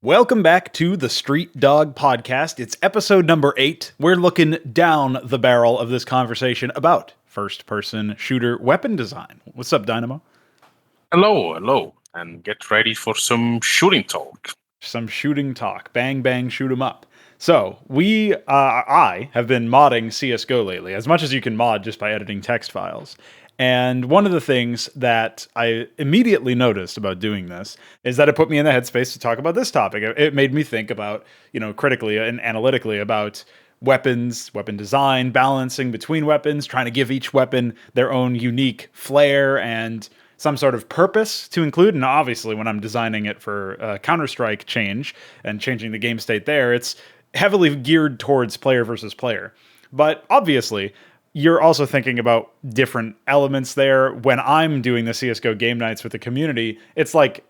Welcome back to the Street Dog Podcast. It's episode number 8. We're looking down the barrel of this conversation about first-person shooter weapon design. What's up, Dynamo? Hello, and get ready for some shooting talk. Some shooting talk. Bang, bang, shoot 'em up. So, I have been modding CSGO lately, as much as you can mod just by editing text files. And one of the things that I immediately noticed about doing this is that it put me in the headspace to talk about this topic. It made me think about, critically and analytically about weapons, weapon design, balancing between weapons, trying to give each weapon their own unique flair and some sort of purpose to include. And obviously, when I'm designing it for Counter-Strike change and changing the game state there, it's heavily geared towards player versus player. But obviously, you're also thinking about different elements there. When I'm doing the CSGO game nights with the community, it's like,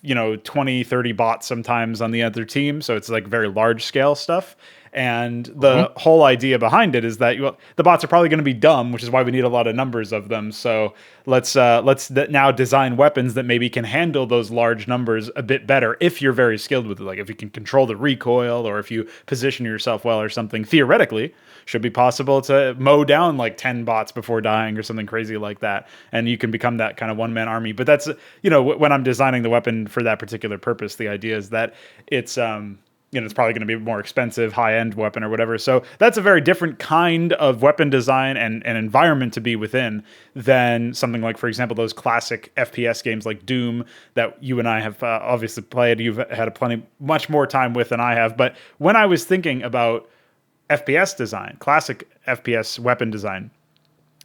20, 30 bots sometimes on the other team. So it's like very large scale stuff. And the whole idea behind it is that the bots are probably going to be dumb, which is why we need a lot of numbers of them. So let's now design weapons that maybe can handle those large numbers a bit better if you're very skilled with it. Like if you can control the recoil or if you position yourself well or something, theoretically should be possible to mow down like 10 bots before dying or something crazy like that. And you can become that kind of one-man army. But that's, when I'm designing the weapon for that particular purpose, the idea is that it's probably going to be a more expensive, high-end weapon or whatever. So that's a very different kind of weapon design and environment to be within than something like, for example, those classic FPS games like Doom that you and I have obviously played. You've had much more time with than I have. But when I was thinking about FPS design, classic FPS weapon design,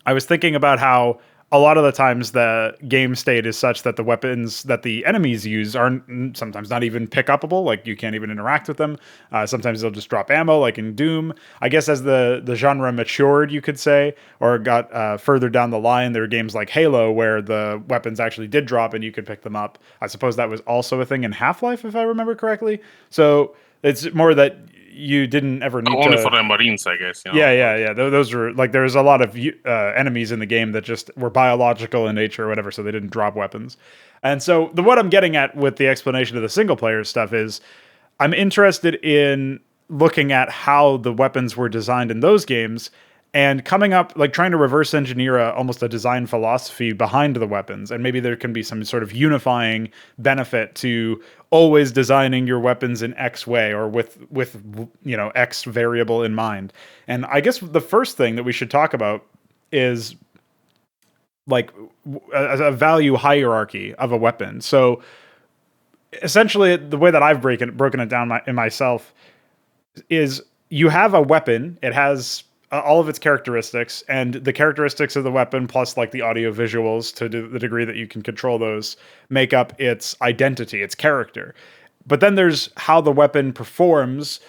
I was thinking about how a lot of the times the game state is such that the weapons that the enemies use are sometimes not even pick-upable, like you can't even interact with them. Sometimes they'll just drop ammo, like in Doom. I guess as the genre matured, you could say, or got further down the line, there were games like Halo where the weapons actually did drop and you could pick them up. I suppose that was also a thing in Half-Life, if I remember correctly. So it's more that you didn't ever need only for the Marines, I guess. Yeah. Those were like there was a lot of enemies in the game that just were biological in nature or whatever, so they didn't drop weapons. And so what I'm getting at with the explanation of the single player stuff is I'm interested in looking at how the weapons were designed in those games and coming up, like trying to reverse engineer almost a design philosophy behind the weapons. And maybe there can be some sort of unifying benefit to always designing your weapons in X way or with X variable in mind. And I guess the first thing that we should talk about is like a value hierarchy of a weapon. So essentially the way that I've broken it down in myself is you have a weapon, it has all of its characteristics, and the characteristics of the weapon plus like the audio visuals to the degree that you can control those make up its identity, its character. But then there's how the weapon performs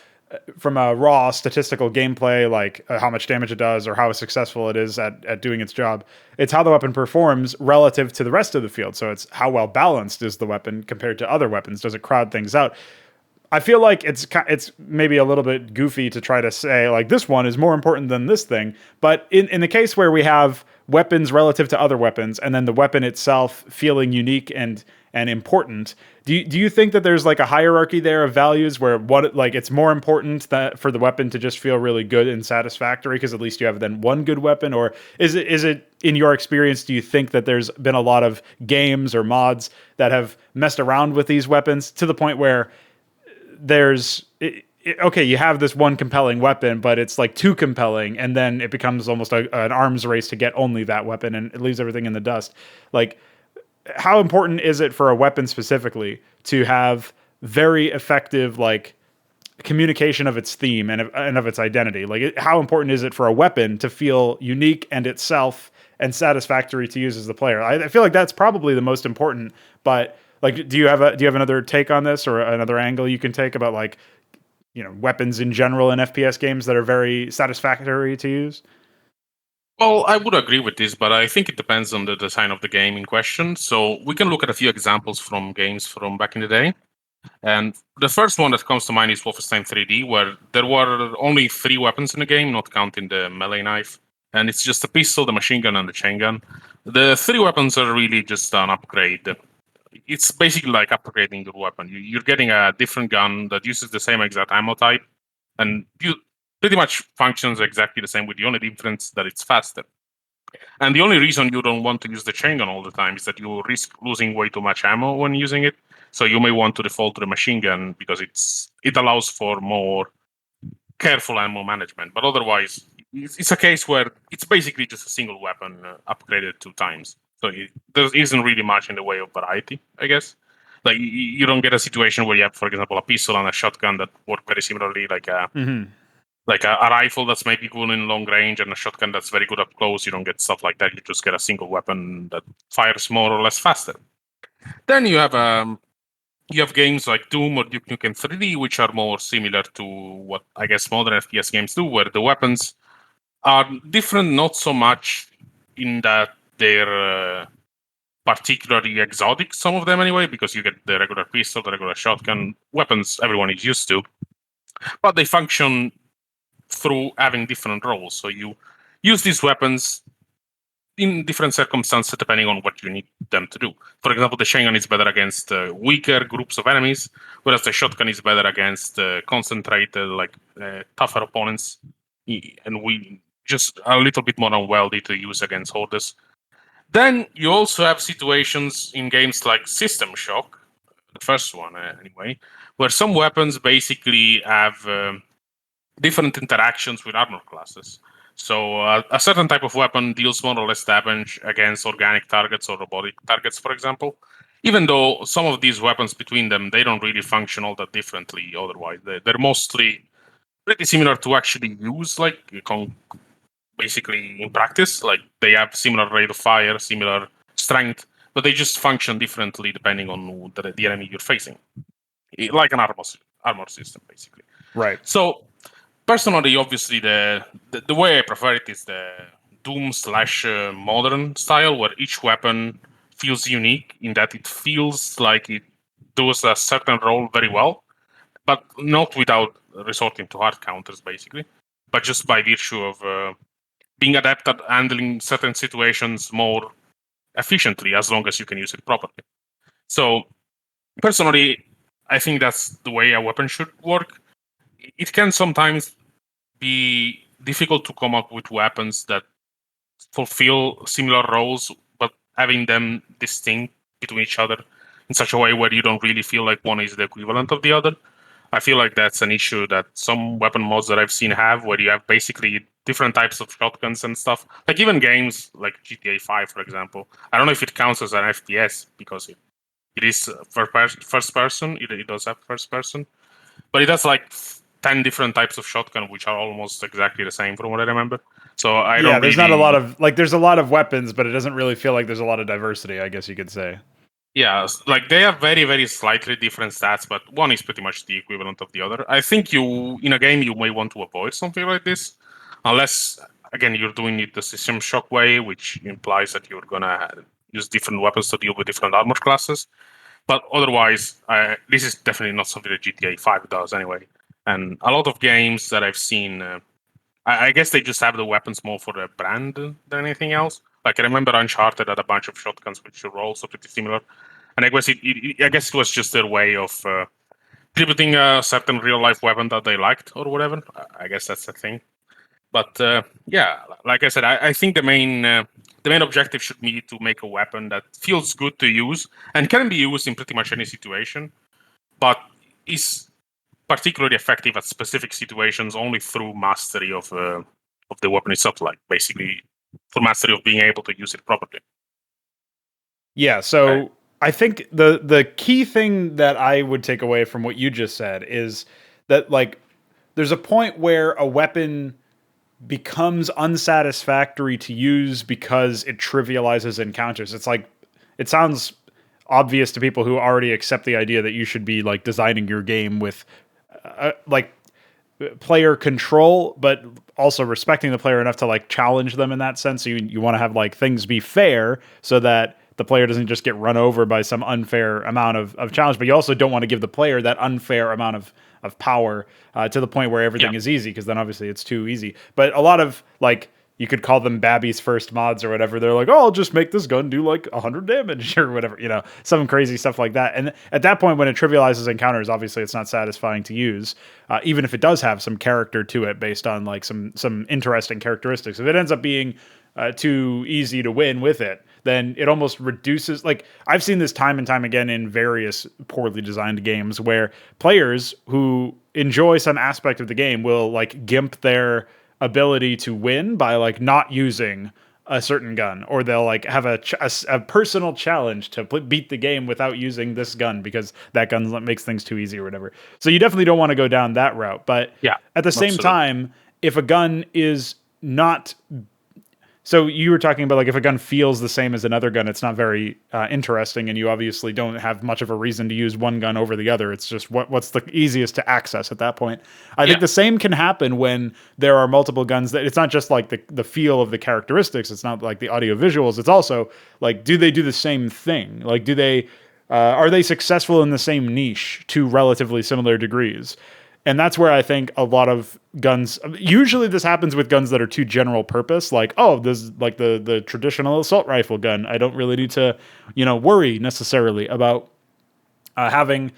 from a raw statistical gameplay, like how much damage it does or how successful it is at doing its job. It's how the weapon performs relative to the rest of the field. So it's how well balanced is the weapon compared to other weapons. Does it crowd things out? I feel like it's maybe a little bit goofy to try to say like this one is more important than this thing. But in the case where we have weapons relative to other weapons and then the weapon itself feeling unique and important, do you think that there's like a hierarchy there of values where it's more important that for the weapon to just feel really good and satisfactory because at least you have then one good weapon? Or is it in your experience, do you think that there's been a lot of games or mods that have messed around with these weapons to the point where you have this one compelling weapon, but it's like too compelling, and then it becomes almost an arms race to get only that weapon, and it leaves everything in the dust. Like, how important is it for a weapon specifically to have very effective like communication of its theme and of its identity? Like, how important is it for a weapon to feel unique and itself and satisfactory to use as the player? I feel like that's probably the most important, but like, do you have another take on this or another angle you can take about like, weapons in general in FPS games that are very satisfactory to use? Well, I would agree with this, but I think it depends on the design of the game in question. So we can look at a few examples from games from back in the day. And the first one that comes to mind is Wolfenstein 3D, where there were only 3 weapons in the game, not counting the melee knife. And it's just a pistol, the machine gun, and the chain gun. The 3 weapons are really just an upgrade it's basically like upgrading your weapon. You're getting a different gun that uses the same exact ammo type, and you pretty much functions exactly the same, with the only difference that it's faster. And the only reason you don't want to use the chain gun all the time is that you risk losing way too much ammo when using it. So you may want to default to the machine gun because it allows for more careful ammo management. But otherwise, it's a case where it's basically just a single weapon upgraded 2 times. So there isn't really much in the way of variety, I guess. Like you don't get a situation where you have, for example, a pistol and a shotgun that work very similarly, like a a rifle that's maybe good in long range and a shotgun that's very good up close. You don't get stuff like that. You just get a single weapon that fires more or less faster. Then you have games like Doom or Duke Nukem 3D, which are more similar to what I guess modern FPS games do, where the weapons are different, not so much in that they're particularly exotic, some of them anyway, because you get the regular pistol, the regular shotgun, weapons everyone is used to, but they function through having different roles. So you use these weapons in different circumstances depending on what you need them to do. For example, the chain gun is better against weaker groups of enemies, whereas the shotgun is better against concentrated, tougher opponents, and we just a little bit more unwieldy to use against hordes. Then you also have situations in games like System Shock, the first one anyway, where some weapons basically have different interactions with armor classes. So a certain type of weapon deals more or less damage against organic targets or robotic targets, for example. Even though some of these weapons between them, they don't really function all that differently otherwise. They're mostly pretty similar to actually use, basically in practice. Like they have similar rate of fire, similar strength, but they just function differently depending on the enemy you're facing. Like an armor system, basically. Right. So personally, obviously, the way I prefer it is the Doom slash modern style, where each weapon feels unique in that it feels like it does a certain role very well, but not without resorting to hard counters, basically, but just by virtue of being adept at handling certain situations more efficiently, as long as you can use it properly. So, personally, I think that's the way a weapon should work. It can sometimes be difficult to come up with weapons that fulfill similar roles, but having them distinct between each other in such a way where you don't really feel like one is the equivalent of the other. I feel like that's an issue that some weapon mods that I've seen have, where you have basically different types of shotguns and stuff. Like even games like GTA 5, for example. I don't know if it counts as an FPS because it is first person. It does have first person, but it has like 10 different types of shotgun, which are almost exactly the same from what I remember. So I Yeah, don't there's not a lot really. of there's a lot of weapons, but it doesn't really feel like there's a lot of diversity, I guess you could say. Yeah, like they have very, very slightly different stats, but one is pretty much the equivalent of the other. I think in a game you may want to avoid something like this, unless again you're doing it the system shock way, which implies that you're gonna use different weapons to deal with different armor classes. But otherwise, this is definitely not something that GTA 5 does anyway. And a lot of games that I've seen, I guess they just have the weapons more for the brand than anything else. Like I remember Uncharted had a bunch of shotguns which were also pretty similar, and I guess I guess it was just their way of tributing a certain real life weapon that they liked or whatever. I guess that's the thing. But yeah, like I said, I think the main objective should be to make a weapon that feels good to use and can be used in pretty much any situation, but is particularly effective at specific situations only through mastery of the weapon itself, like basically for mastery of being able to use it properly. Yeah, Right. so I think the key thing that I would take away from what you just said is that there's a point where a weapon becomes unsatisfactory to use because it trivializes encounters. It's like it sounds obvious to people who already accept the idea that you should be like designing your game with like player control, but also respecting the player enough to like challenge them in that sense. So you want to have like things be fair so that the player doesn't just get run over by some unfair amount of challenge, but you also don't want to give the player that unfair amount of power to the point where everything Yeah. is easy, because then obviously it's too easy. But a lot of like you could call them Babby's first mods or whatever. They're like, oh, I'll just make this gun do like 100 damage or whatever, some crazy stuff like that. And at that point, when it trivializes encounters, obviously it's not satisfying to use, even if it does have some character to it based on like some interesting characteristics. If it ends up being too easy to win with it, then it almost reduces. Like, I've seen this time and time again in various poorly designed games where players who enjoy some aspect of the game will like gimp their ability to win by like not using a certain gun, or they'll like have a personal challenge to beat the game without using this gun because that gun makes things too easy or whatever. So you definitely don't want to go down that route. But Yeah, at the same time, if a gun is not, so you were talking about like if a gun feels the same as another gun, it's not very interesting, and you obviously don't have much of a reason to use one gun over the other. It's just what's the easiest to access at that point. I think the same can happen when there are multiple guns. That it's not just like the feel of the characteristics. It's not like the audio visuals. It's also like, do they do the same thing? Like, do they are they successful in the same niche to relatively similar degrees? And that's where I think a lot of guns, usually this happens with guns that are too general purpose, like, oh, this is like the traditional assault rifle gun. I don't really need to, worry necessarily about having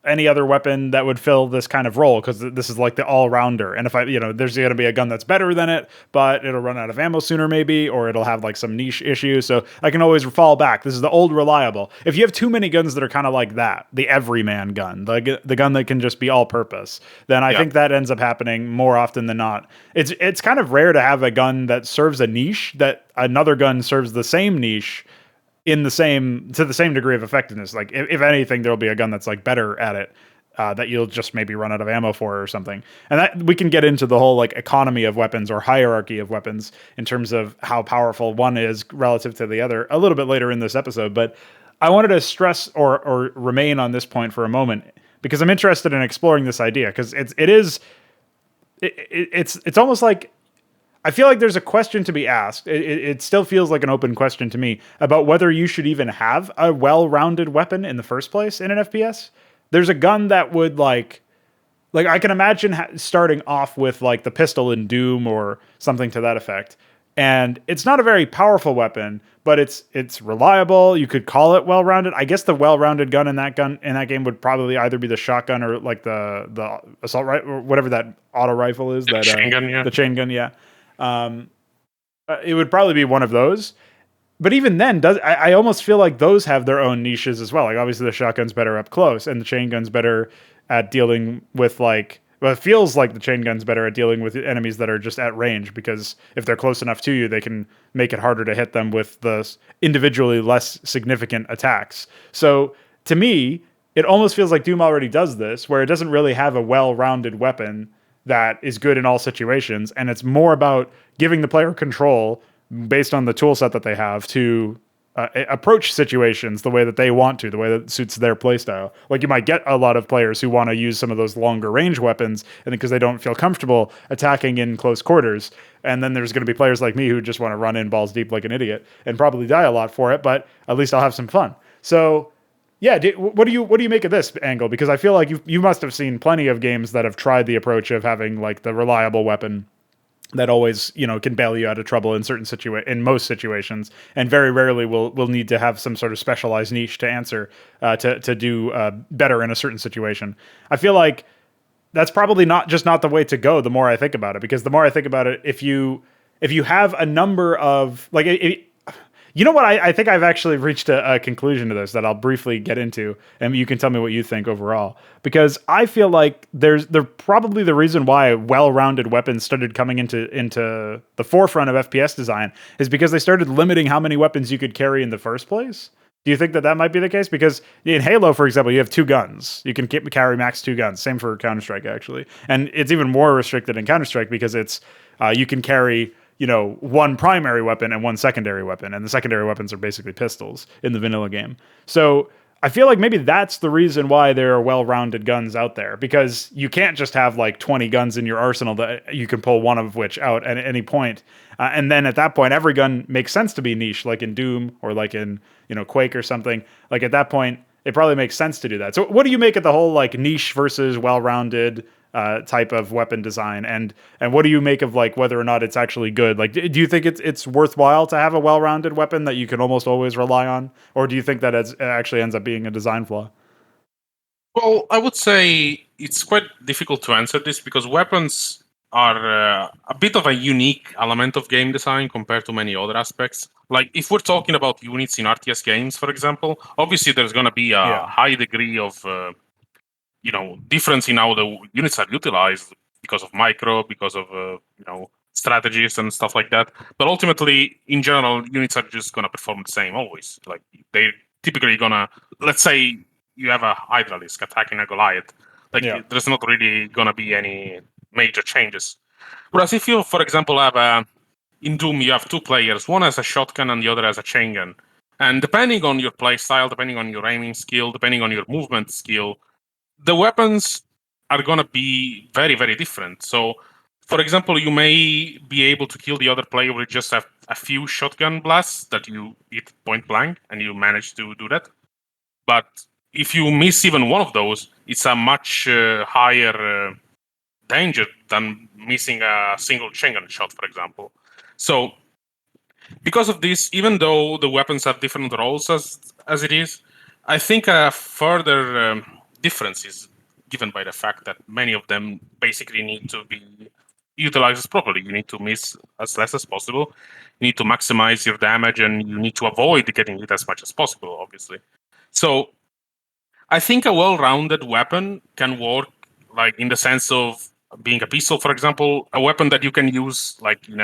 any other weapon that would fill this kind of role, because this is like the all-rounder. And if there's going to be a gun that's better than it, but it'll run out of ammo sooner maybe, or it'll have like some niche issue, so I can always fall back. This is the old reliable. If you have too many guns that are kind of like that, the everyman gun, the gun that can just be all-purpose, then I think that ends up happening more often than not. It's kind of rare to have a gun that serves a niche that another gun serves the same niche to the same degree of effectiveness. Like, if anything, there'll be a gun that's like better at it, that you'll just maybe run out of ammo for or something. And that we can get into the whole like economy of weapons or hierarchy of weapons in terms of how powerful one is relative to the other a little bit later in this episode. But I wanted to stress or remain on this point for a moment because I'm interested in exploring this idea, because it's almost like, I feel like there's a question to be asked. It still feels like an open question to me about whether you should even have a well-rounded weapon in the first place in an FPS. There's a gun that would like I can imagine starting off with like the pistol in Doom or something to that effect. And it's not a very powerful weapon, but it's reliable. You could call it well-rounded. I guess the well-rounded gun in that game would probably either be the shotgun or like the assault rifle or whatever that auto rifle is. The chain gun, yeah. The chain gun, yeah. It would probably be one of those. But even then, I almost feel like those have their own niches as well. Like, obviously the shotgun's better up close, and the chain gun's better at dealing with it feels like the chain gun's better at dealing with enemies that are just at range, because if they're close enough to you, they can make it harder to hit them with the individually less significant attacks. So to me, it almost feels like Doom already does this, where it doesn't really have a well-rounded weapon that is good in all situations, and it's more about giving the player control based on the tool set that they have to approach situations the way that they want to, the way that suits their playstyle. Like, you might get a lot of players who want to use some of those longer range weapons, and because they don't feel comfortable attacking in close quarters. And then there's going to be players like me who just want to run in balls deep like an idiot and probably die a lot for it, but at least I'll have some fun. So yeah, what do you make of this angle? Because I feel like you must have seen plenty of games that have tried the approach of having like the reliable weapon that always, can bail you out of trouble in in most situations, and very rarely will need to have some sort of specialized niche to answer to do better in a certain situation. I feel like that's probably not the way to go. The more I think about it, because the more I think about it, if you have a number of like you know what? I think I've actually reached a conclusion to this that I'll briefly get into, and you can tell me what you think overall. Because I feel like they're probably the reason why well-rounded weapons started coming into the forefront of FPS design is because they started limiting how many weapons you could carry in the first place. Do you think that might be the case? Because in Halo, for example, you have 2 guns. You can carry max 2 guns. Same for Counter-Strike, actually. And it's even more restricted in Counter-Strike because it's you can carry one primary weapon and one secondary weapon, and the secondary weapons are basically pistols in the vanilla game. So I feel like maybe that's the reason why there are well-rounded guns out there, because you can't just have like 20 guns in your arsenal that you can pull one of which out at any point. And then at that point, every gun makes sense to be niche, like in Doom or like in, Quake or something. Like, at that point, it probably makes sense to do that. So what do you make of the whole like niche versus well-rounded type of weapon design, and what do you make of like whether or not it's actually good? Like, do you think it's worthwhile to have a well-rounded weapon that you can almost always rely on, or do you think that it actually ends up being a design flaw? Well, I would say it's quite difficult to answer this because weapons are a bit of a unique element of game design compared to many other aspects. Like if we're talking about units in RTS games, for example, obviously there's going to be a Yeah, high degree of difference in how the units are utilized because of micro, because of strategies and stuff like that. But ultimately, in general, units are just gonna perform the same always. Like they typically gonna, let's say you have a Hydralisk attacking a Goliath, like yeah, there's not really gonna be any major changes. Whereas if you, for example, have a in Doom, you have two players, one has a shotgun and the other has a chain gun. And depending on your play style, depending on your aiming skill, depending on your movement skill, the weapons are going to be very, very different. So, for example, you may be able to kill the other player with just a few shotgun blasts that you hit point blank, and you manage to do that. But if you miss even one of those, it's a much higher danger than missing a single chain gun shot, for example. So, because of this, even though the weapons have different roles as it is, I think a further difference is given by the fact that many of them basically need to be utilized properly. You need to miss as less as possible. You need to maximize your damage, and you need to avoid getting hit as much as possible. Obviously, so I think a well-rounded weapon can work, like in the sense of being a pistol, for example, a weapon that you can use like in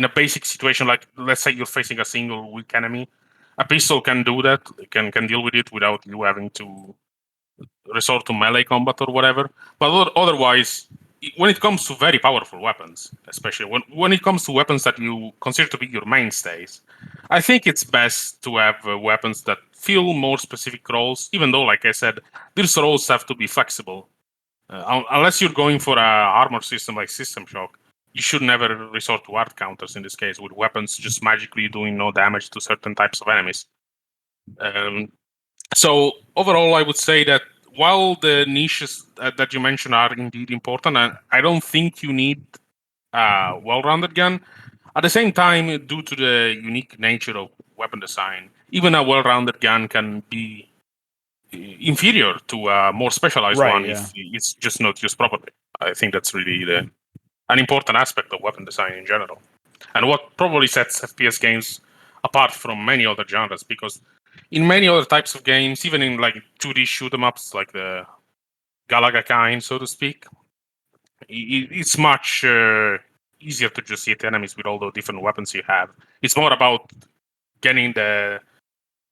a basic situation, like let's say you're facing a single weak enemy. A pistol can do that, can deal with it without you having to resort to melee combat or whatever. But otherwise, when it comes to very powerful weapons, especially when it comes to weapons that you consider to be your mainstays, I think it's best to have weapons that fill more specific roles, even though, like I said, these roles have to be flexible. Unless you're going for a armor system like System Shock, you should never resort to art counters in this case, with weapons just magically doing no damage to certain types of enemies. Um, so overall, I would say that while the niches that you mentioned are indeed important, I don't think you need a well-rounded gun. At the same time, due to the unique nature of weapon design, even a well-rounded gun can be inferior to a more specialized right, one yeah. if it's just not used properly. I think that's really an important aspect of weapon design in general, and what probably sets FPS games apart from many other genres. Because in many other types of games, even in like 2D shoot 'em ups, like the Galaga kind, so to speak, it's much easier to just hit enemies with all the different weapons you have. It's more about getting the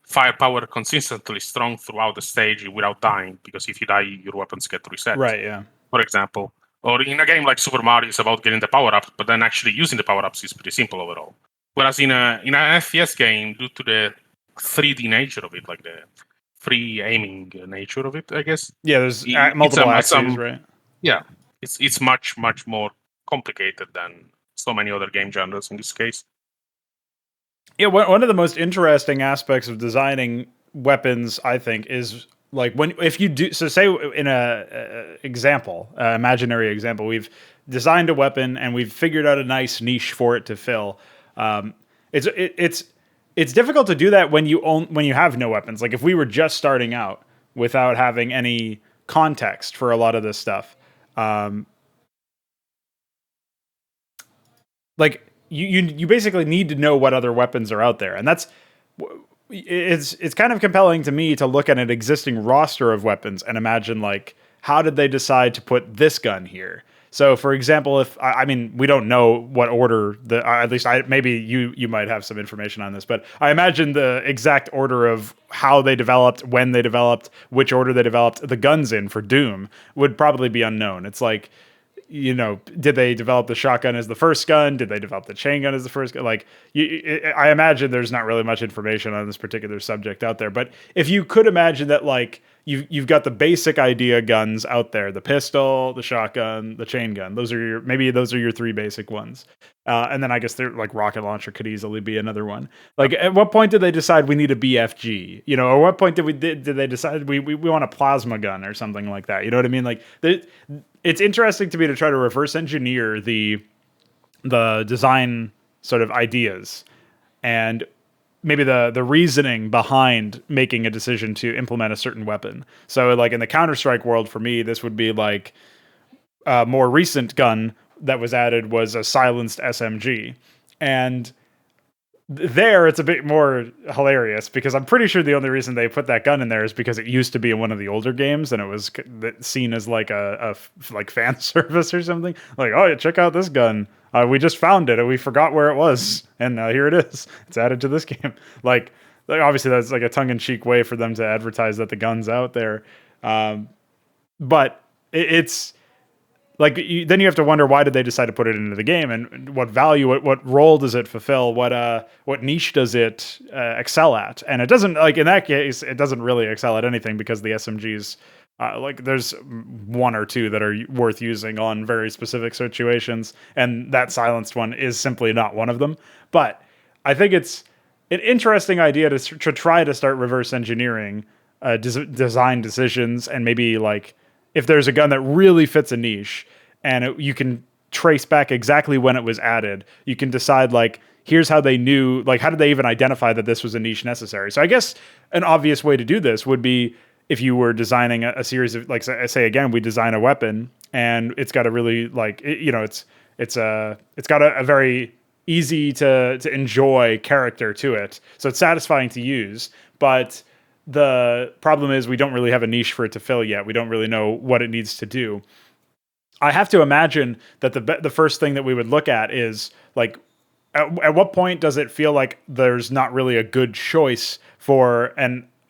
firepower consistently strong throughout the stage without dying, because if you die, your weapons get reset, Right, yeah. for example. Or in a game like Super Mario, it's about getting the power ups, but then actually using the power ups is pretty simple overall. Whereas in an FPS game, due to the 3D nature of it, like the free aiming nature of it, I guess Yeah, there's it's multiple axes, right? yeah, it's much more complicated than so many other game genres in this case. Yeah, one of the most interesting aspects of designing weapons, I think, is like when if you do so. Say in a example, imaginary example, we've designed a weapon and we've figured out a nice niche for it to fill. Um, it's difficult to do that when when you have no weapons. Like if we were just starting out without having any context for a lot of this stuff. Um, like you basically need to know what other weapons are out there, and that's it's kind of compelling to me to look at an existing roster of weapons and imagine like how did they decide to put this gun here. So for example, if I mean we don't know what order the at least I maybe you might have some information on this, but I imagine the exact order of how they developed, when they developed, which order they developed the guns in for Doom would probably be unknown. It's like, did they develop the shotgun as the first gun? Did they develop the chain gun as the first gun? Like, I imagine there's not really much information on this particular subject out there. But if you could imagine that, like, you've got the basic idea guns out there: the pistol, the shotgun, the chain gun. Those are your three basic ones. And then I guess they're like rocket launcher could easily be another one. Like, at what point did they decide we need a BFG? Or what point did they decide we want a plasma gun or something like that? You know what I mean? Like, it's interesting to me to try to reverse engineer the design sort of ideas and maybe the reasoning behind making a decision to implement a certain weapon. So like in the Counter-Strike world for me, this would be like a more recent gun that was added was a silenced SMG. And there it's a bit more hilarious because I'm pretty sure the only reason they put that gun in there is because it used to be in one of the older games and it was seen as like a like fan service or something. Like, oh, yeah, check out this gun. We just found it and we forgot where it was, and here it is. It's added to this game. Like obviously that's like a tongue-in-cheek way for them to advertise that the gun's out there, but it's like then you have to wonder why did they decide to put it into the game and what value, what role does it fulfill, what niche does it excel at? And it doesn't, like in that case it doesn't really excel at anything because the SMGs like there's one or two that are worth using on very specific situations, and that silenced one is simply not one of them. But I think it's an interesting idea to try to start reverse engineering design decisions, and maybe like if there's a gun that really fits a niche and you can trace back exactly when it was added, you can decide like here's how they knew, like how did they even identify that this was a niche necessary. So I guess an obvious way to do this would be if you were designing a series of, like say again we design a weapon and it's got a really like it's got a very easy to enjoy character to it, so it's satisfying to use. But the problem is we don't really have a niche for it to fill yet. We don't really know what it needs to do. I have to imagine that the first thing that we would look at is like at what point does it feel like there's not really a good choice for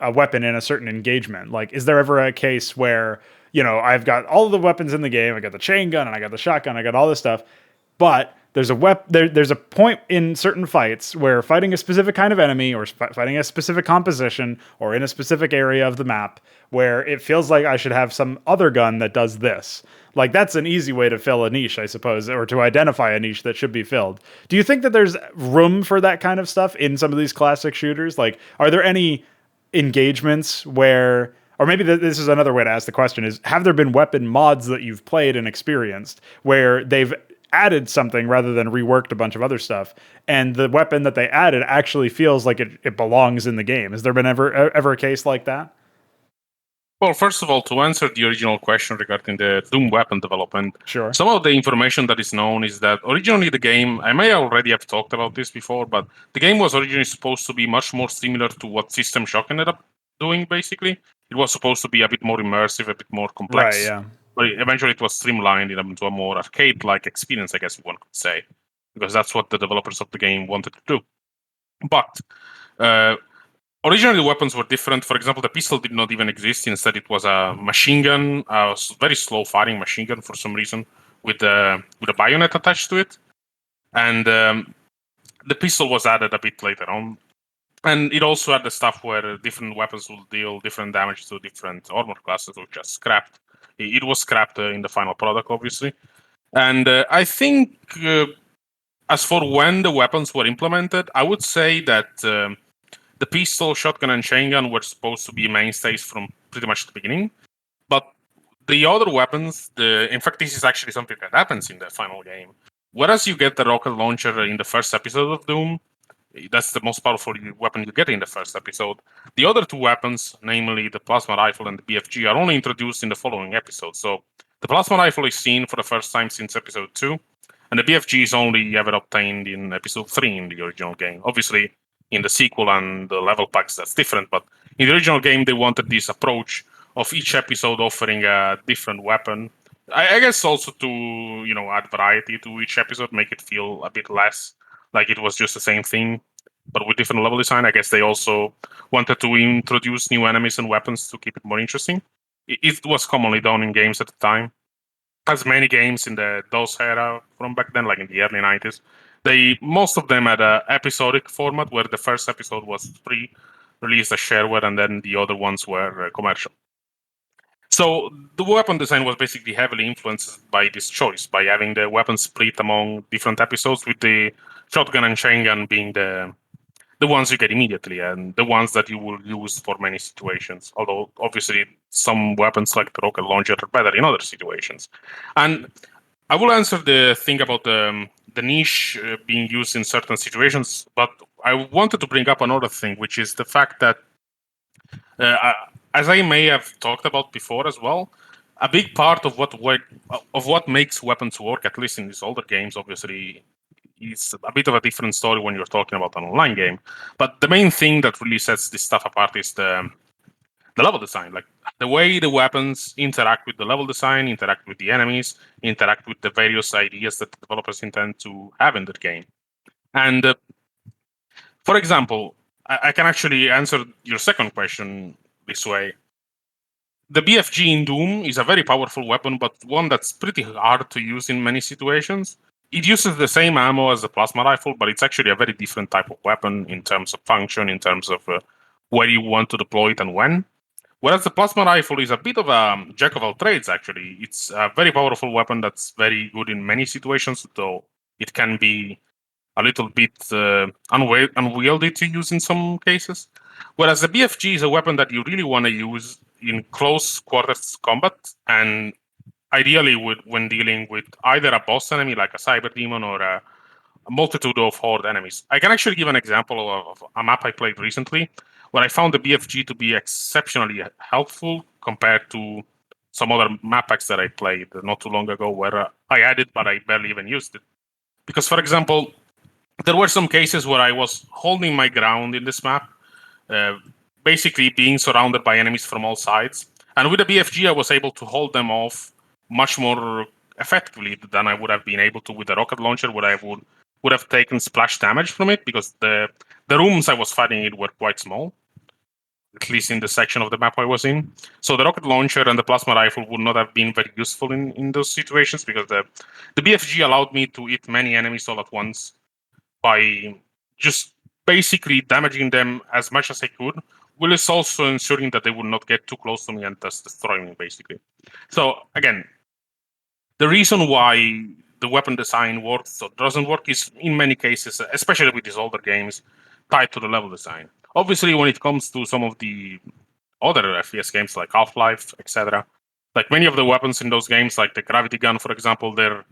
a weapon in a certain engagement? Like, is there ever a case where, I've got all of the weapons in the game, I got the chain gun and I got the shotgun, I got all this stuff, but there's a point in certain fights where fighting a specific kind of enemy or fighting a specific composition or in a specific area of the map where it feels like I should have some other gun that does this. Like, that's an easy way to fill a niche, I suppose, or to identify a niche that should be filled. Do you think that there's room for that kind of stuff in some of these classic shooters? Like, are there any engagements where, or maybe this is another way to ask the question, is have there been weapon mods that you've played and experienced where they've added something rather than reworked a bunch of other stuff, and the weapon that they added actually feels like it belongs in the game? Has there been ever a case like that? Well, first of all, to answer the original question regarding the Doom weapon development, Sure. some of the information that is known is that originally the game, I may already have talked about this before, but the game was originally supposed to be much more similar to what System Shock ended up doing, basically. It was supposed to be a bit more immersive, a bit more complex. Right, yeah. But eventually it was streamlined into a more arcade-like experience, I guess one could say, because that's what the developers of the game wanted to do. But originally, the weapons were different. For example, the pistol did not even exist. Instead, it was a machine gun, a very slow-firing machine gun for some reason, with a bayonet attached to it. And the pistol was added a bit later on. And it also had the stuff where different weapons will deal different damage to different armor classes, which was scrapped. It was scrapped in the final product, obviously. And I think, as for when the weapons were implemented, I would say that the pistol, shotgun, and chain gun were supposed to be mainstays from pretty much the beginning. But the other weapons, in fact, this is actually something that happens in the final game. Whereas you get the rocket launcher in the first episode of Doom, that's the most powerful weapon you get in the first episode. The other two weapons, namely the plasma rifle and the BFG, are only introduced in the following episode. So the plasma rifle is seen for the first time since episode 2, and the BFG is only ever obtained in episode 3 in the original game. Obviously, in the sequel and the level packs, that's different, but in the original game, they wanted this approach of each episode offering a different weapon. I guess also to, add variety to each episode, make it feel a bit less like it was just the same thing, but with different level design. I guess they also wanted to introduce new enemies and weapons to keep it more interesting. It was commonly done in games at the time. As many games in the DOS era from back then, like in the early 90s, most of them had an episodic format where the first episode was free, released as shareware, and then the other ones were commercial. So the weapon design was basically heavily influenced by this choice, by having the weapons split among different episodes, with the shotgun and chain gun being the the ones you get immediately and the ones that you will use for many situations. Although obviously some weapons like the rocket launcher are better in other situations. And I will answer the thing about the niche being used in certain situations, but I wanted to bring up another thing, which is the fact that, as I may have talked about before as well, a big part of what makes weapons work, at least in these older games, obviously, is a bit of a different story when you're talking about an online game. But the main thing that really sets this stuff apart is the level design, like the way the weapons interact with the level design, interact with the enemies, interact with the various ideas that the developers intend to have in the game. And for example, I can actually answer your second question this way. The BFG in Doom is a very powerful weapon, but one that's pretty hard to use in many situations. It uses the same ammo as the plasma rifle, but it's actually a very different type of weapon in terms of function, in terms of where you want to deploy it and when. Whereas the plasma rifle is a bit of a jack of all trades, actually. It's a very powerful weapon that's very good in many situations, though it can be a little bit unwieldy to use in some cases. Whereas the BFG is a weapon that you really want to use in close quarters combat, and ideally when dealing with either a boss enemy like a cyber demon or a multitude of horde enemies. I can actually give an example of a map I played recently where I found the BFG to be exceptionally helpful compared to some other map packs that I played not too long ago where I had it, but I barely even used it. Because, for example, there were some cases where I was holding my ground in this map, uh, basically being surrounded by enemies from all sides. And with the BFG, I was able to hold them off much more effectively than I would have been able to with the rocket launcher, where I would have taken splash damage from it because the rooms I was fighting in were quite small, at least in the section of the map I was in. So the rocket launcher and the plasma rifle would not have been very useful in those situations because the BFG allowed me to hit many enemies all at once by just basically damaging them as much as I could, while it's also ensuring that they would not get too close to me and thus destroy me, basically. So again, the reason why the weapon design works or doesn't work is in many cases, especially with these older games, tied to the level design. Obviously, when it comes to some of the other FPS games like Half-Life, etc., like many of the weapons in those games, like the gravity gun, for example, they're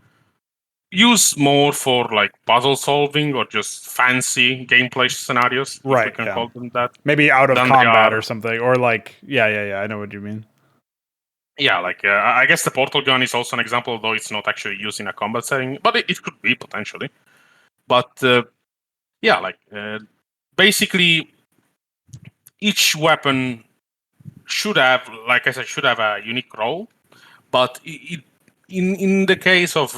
used more for like puzzle solving or just fancy gameplay scenarios, if we Right, can yeah. call them that, Maybe out of than they combat or are. something, or like, yeah, I know what you mean. Yeah, like I guess the portal gun is also an example, though it's not actually used in a combat setting, but it could be potentially. But yeah, like basically each weapon should have, like I said, should have a unique role. But in the case of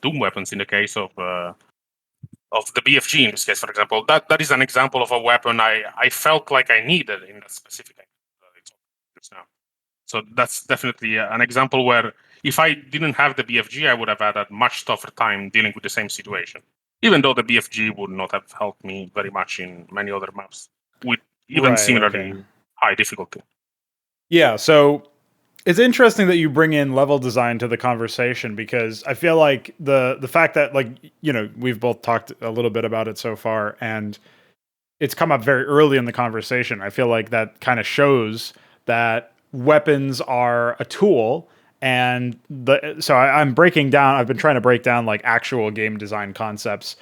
Doom weapons, in the case of the BFG in this case, for example, that is an example of a weapon I felt like I needed in that specific just now. So that's definitely an example where if I didn't have the BFG, I would have had a much tougher time dealing with the same situation. Even though the BFG would not have helped me very much in many other maps with even Right, okay. similarly high difficulty. Yeah, so it's interesting that you bring in level design to the conversation because I feel like the fact that like we've both talked a little bit about it so far and it's come up very early in the conversation. I feel like that kind of shows that weapons are a tool and I'm breaking down. I've been trying to break down like actual game design concepts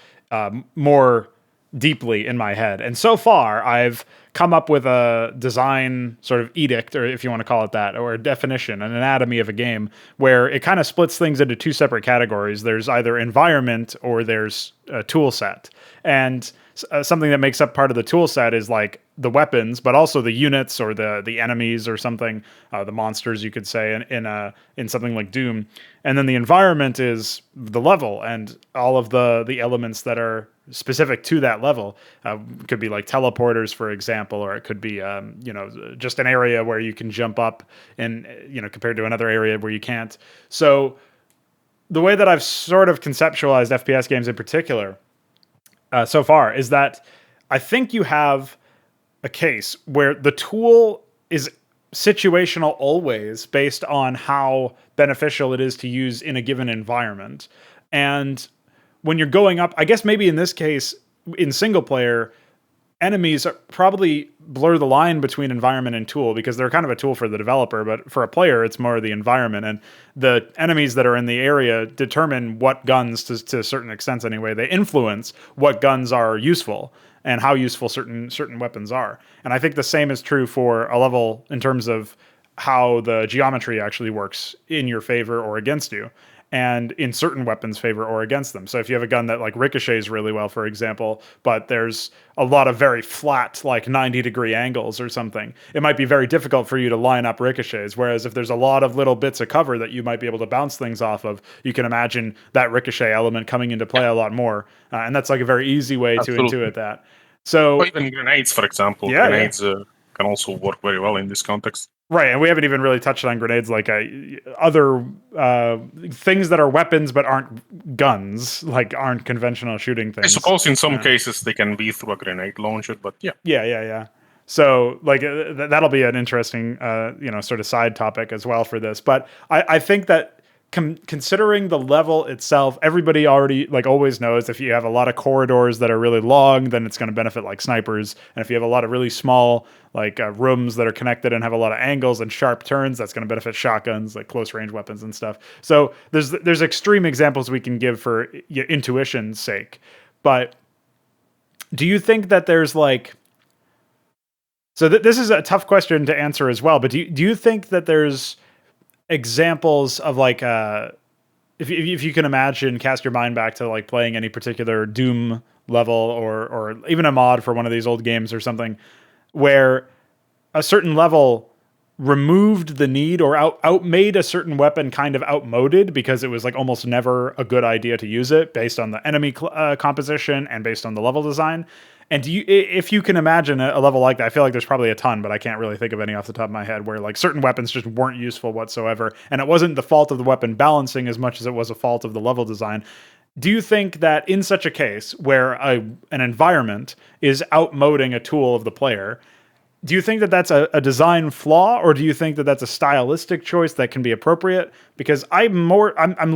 more deeply in my head. And so far, I've come up with a design sort of edict, or if you want to call it that, or a definition, an anatomy of a game, where it kind of splits things into two separate categories. There's either environment or there's a tool set. And something that makes up part of the tool set is like the weapons, but also the units or the enemies or something, the monsters you could say in something like Doom. And then the environment is the level and all of the elements that are specific to that level. Could be like teleporters, for example, or it could be just an area where you can jump up and compared to another area where you can't. So the way that I've sort of conceptualized FPS games in particular so far is that I think you have a case where the tool is situational always based on how beneficial it is to use in a given environment. And when you're going up, I guess maybe in this case, in single player, enemies probably blur the line between environment and tool because they're kind of a tool for the developer, but for a player, it's more the environment. And the enemies that are in the area determine what guns, to a certain extent anyway, they influence what guns are useful and how useful certain weapons are. And I think the same is true for a level in terms of how the geometry actually works in your favor or against you, and in certain weapons' favor or against them. So if you have a gun that like ricochets really well, for example, but there's a lot of very flat, like 90-degree angles or something, it might be very difficult for you to line up ricochets. Whereas if there's a lot of little bits of cover that you might be able to bounce things off of, you can imagine that ricochet element coming into play a lot more. And that's like a very easy way to Absolutely. intuit that. So, Or even grenades, for example. yeah, yeah. Grenades can also work very well in this context. Right, and we haven't even really touched on grenades, like other things that are weapons but aren't guns, like aren't conventional shooting things. I suppose in some cases they can be through a grenade launcher, but yeah. Yeah. So, like, that'll be an interesting, sort of side topic as well for this. But I think that considering the level itself, everybody already like always knows if you have a lot of corridors that are really long, then it's going to benefit like snipers. And if you have a lot of really small like rooms that are connected and have a lot of angles and sharp turns, that's going to benefit shotguns, like close range weapons and stuff. So there's extreme examples we can give for intuition's sake. But do you think that there's like this is a tough question to answer as well, but do you think that there's examples of like if you can imagine, cast your mind back to like playing any particular Doom level or even a mod for one of these old games or something, where a certain level removed the need or outmade a certain weapon kind of outmoded because it was like almost never a good idea to use it based on the enemy composition and based on the level design. And if you can imagine a level like that, I feel like there's probably a ton, but I can't really think of any off the top of my head where like certain weapons just weren't useful whatsoever. And it wasn't the fault of the weapon balancing as much as it was a fault of the level design. Do you think that in such a case where an environment is outmoding a tool of the player, do you think that that's a design flaw, or do you think that that's a stylistic choice that can be appropriate? Because I'm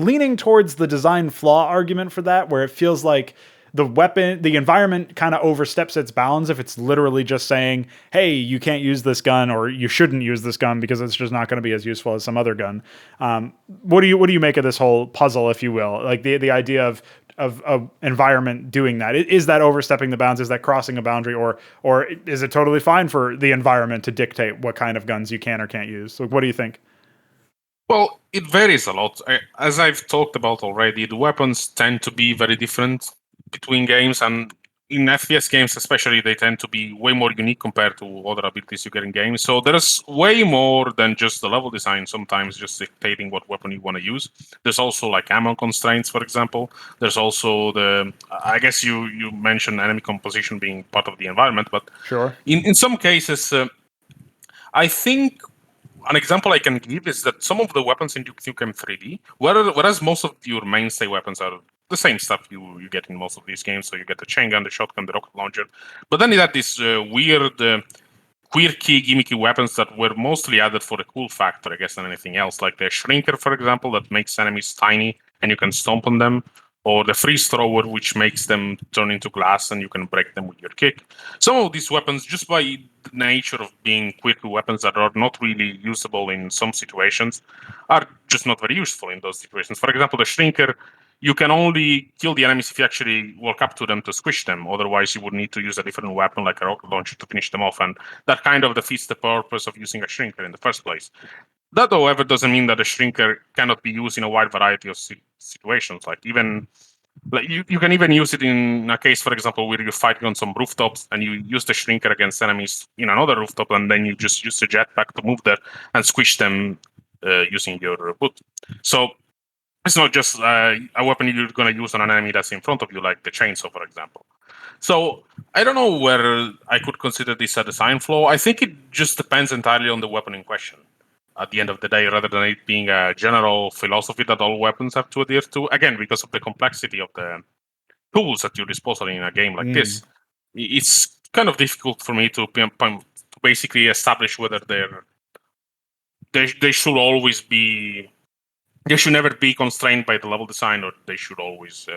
leaning towards the design flaw argument for that, where it feels like the environment kind of oversteps its bounds if it's literally just saying, hey, you can't use this gun or you shouldn't use this gun because it's just not going to be as useful as some other gun. What do you make of this whole puzzle, if you will? Like the idea of environment doing that. Is that overstepping the bounds? Is that crossing a boundary, or is it totally fine for the environment to dictate what kind of guns you can or can't use? So what do you think? Well, it varies a lot. As I've talked about already, the weapons tend to be very different between games, and in FPS games especially, they tend to be way more unique compared to other abilities you get in games. So there's way more than just the level design, sometimes just dictating what weapon you want to use. There's also like ammo constraints, for example. There's also I guess you mentioned enemy composition being part of the environment, but sure. In some cases, I think an example I can give is that some of the weapons in Duke Nukem 3D, whereas most of your mainstay weapons are the same stuff you get in most of these games, so you get the chain gun, the shotgun, the rocket launcher, but then you had these weird, quirky, gimmicky weapons that were mostly added for the cool factor, I guess, than anything else, like the Shrinker, for example, that makes enemies tiny and you can stomp on them, or the freeze thrower, which makes them turn into glass and you can break them with your kick. Some of these weapons, just by the nature of being quirky weapons that are not really usable in some situations, are just not very useful in those situations. For example, the Shrinker, you can only kill the enemies if you actually walk up to them to squish them. Otherwise, you would need to use a different weapon like a rocket launcher to finish them off, and that kind of defeats the purpose of using a Shrinker in the first place. That, however, doesn't mean that a Shrinker cannot be used in a wide variety of situations. Like you can even use it in a case, for example, where you're fighting on some rooftops and you use the Shrinker against enemies in another rooftop, and then you just use the jetpack to move there and squish them using your boot. So it's not just a weapon you're going to use on an enemy that's in front of you, like the chainsaw, for example. So I don't know whether I could consider this a design flaw. I think it just depends entirely on the weapon in question at the end of the day, rather than it being a general philosophy that all weapons have to adhere to. Again, because of the complexity of the tools at your disposal in a game like this, it's kind of difficult for me to basically establish whether they should always be. They should never be constrained by the level design, or they should always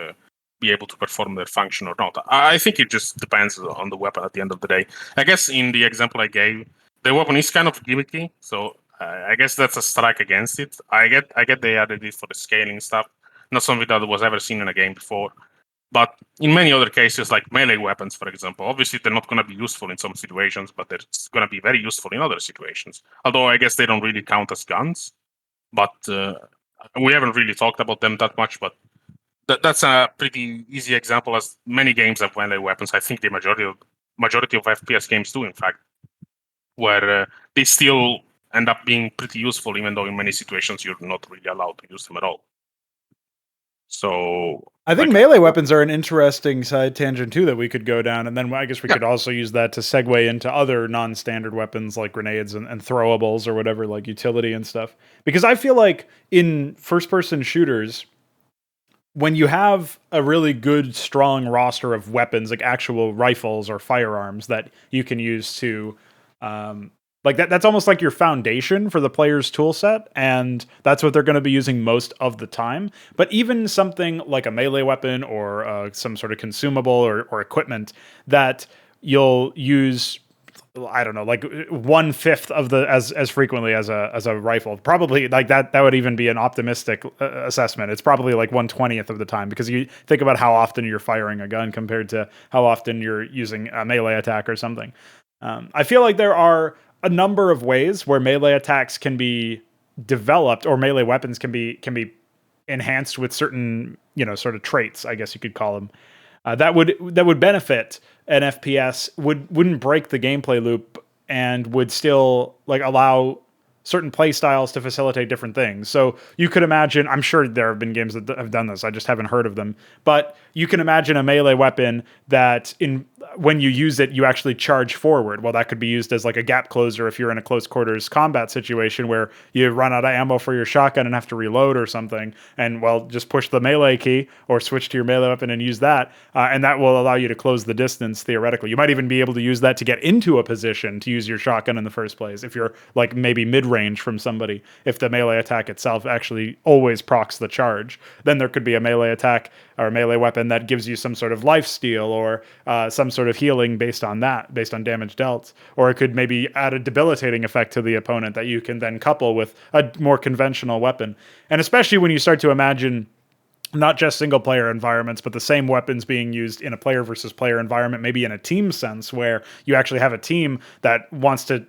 be able to perform their function or not. I think it just depends on the weapon at the end of the day. I guess in the example I gave, the weapon is kind of gimmicky, so I guess that's a strike against it. I get they added it for the scaling stuff, not something that was ever seen in a game before. But in many other cases, like melee weapons, for example, obviously they're not going to be useful in some situations, but they're going to be very useful in other situations. Although I guess they don't really count as guns, but we haven't really talked about them that much. But that's a pretty easy example, as many games have melee weapons. I think the majority of FPS games do, in fact, where they still end up being pretty useful, even though in many situations you're not really allowed to use them at all. So I think melee weapons are an interesting side tangent too that we could go down, and then I guess we could also use that to segue into other non-standard weapons like grenades and throwables or whatever, like utility and stuff. Because I feel like in first-person shooters, when you have a really good, strong roster of weapons, like actual rifles or firearms that you can use to like that's almost like your foundation for the player's tool set, and that's what they're going to be using most of the time. But even something like a melee weapon or some sort of consumable or equipment that you'll use, I don't know, like 1/5 of the as frequently as a rifle. Probably like that would even be an optimistic assessment. It's probably like 1/20th of the time, because you think about how often you're firing a gun compared to how often you're using a melee attack or something. I feel like there are a number of ways where melee attacks can be developed, or melee weapons can be enhanced with certain, sort of traits, I guess you could call them, that would benefit an FPS, wouldn't break the gameplay loop, and would still like allow certain play styles to facilitate different things. So you could imagine, I'm sure there have been games that have done this, I just haven't heard of them, but you can imagine a melee weapon that when you use it, you actually charge forward. Well, that could be used as like a gap closer if you're in a close quarters combat situation where you run out of ammo for your shotgun and have to reload or something. And well, just push the melee key or switch to your melee weapon and use that. And that will allow you to close the distance theoretically. You might even be able to use that to get into a position to use your shotgun in the first place. If you're like maybe mid-range from somebody, if the melee attack itself actually always procs the charge, then there could be a melee attack or a melee weapon that gives you some sort of life steal or some sort of healing based on damage dealt. Or it could maybe add a debilitating effect to the opponent that you can then couple with a more conventional weapon. And especially when you start to imagine not just single player environments, but the same weapons being used in a player versus player environment, maybe in a team sense where you actually have a team that wants to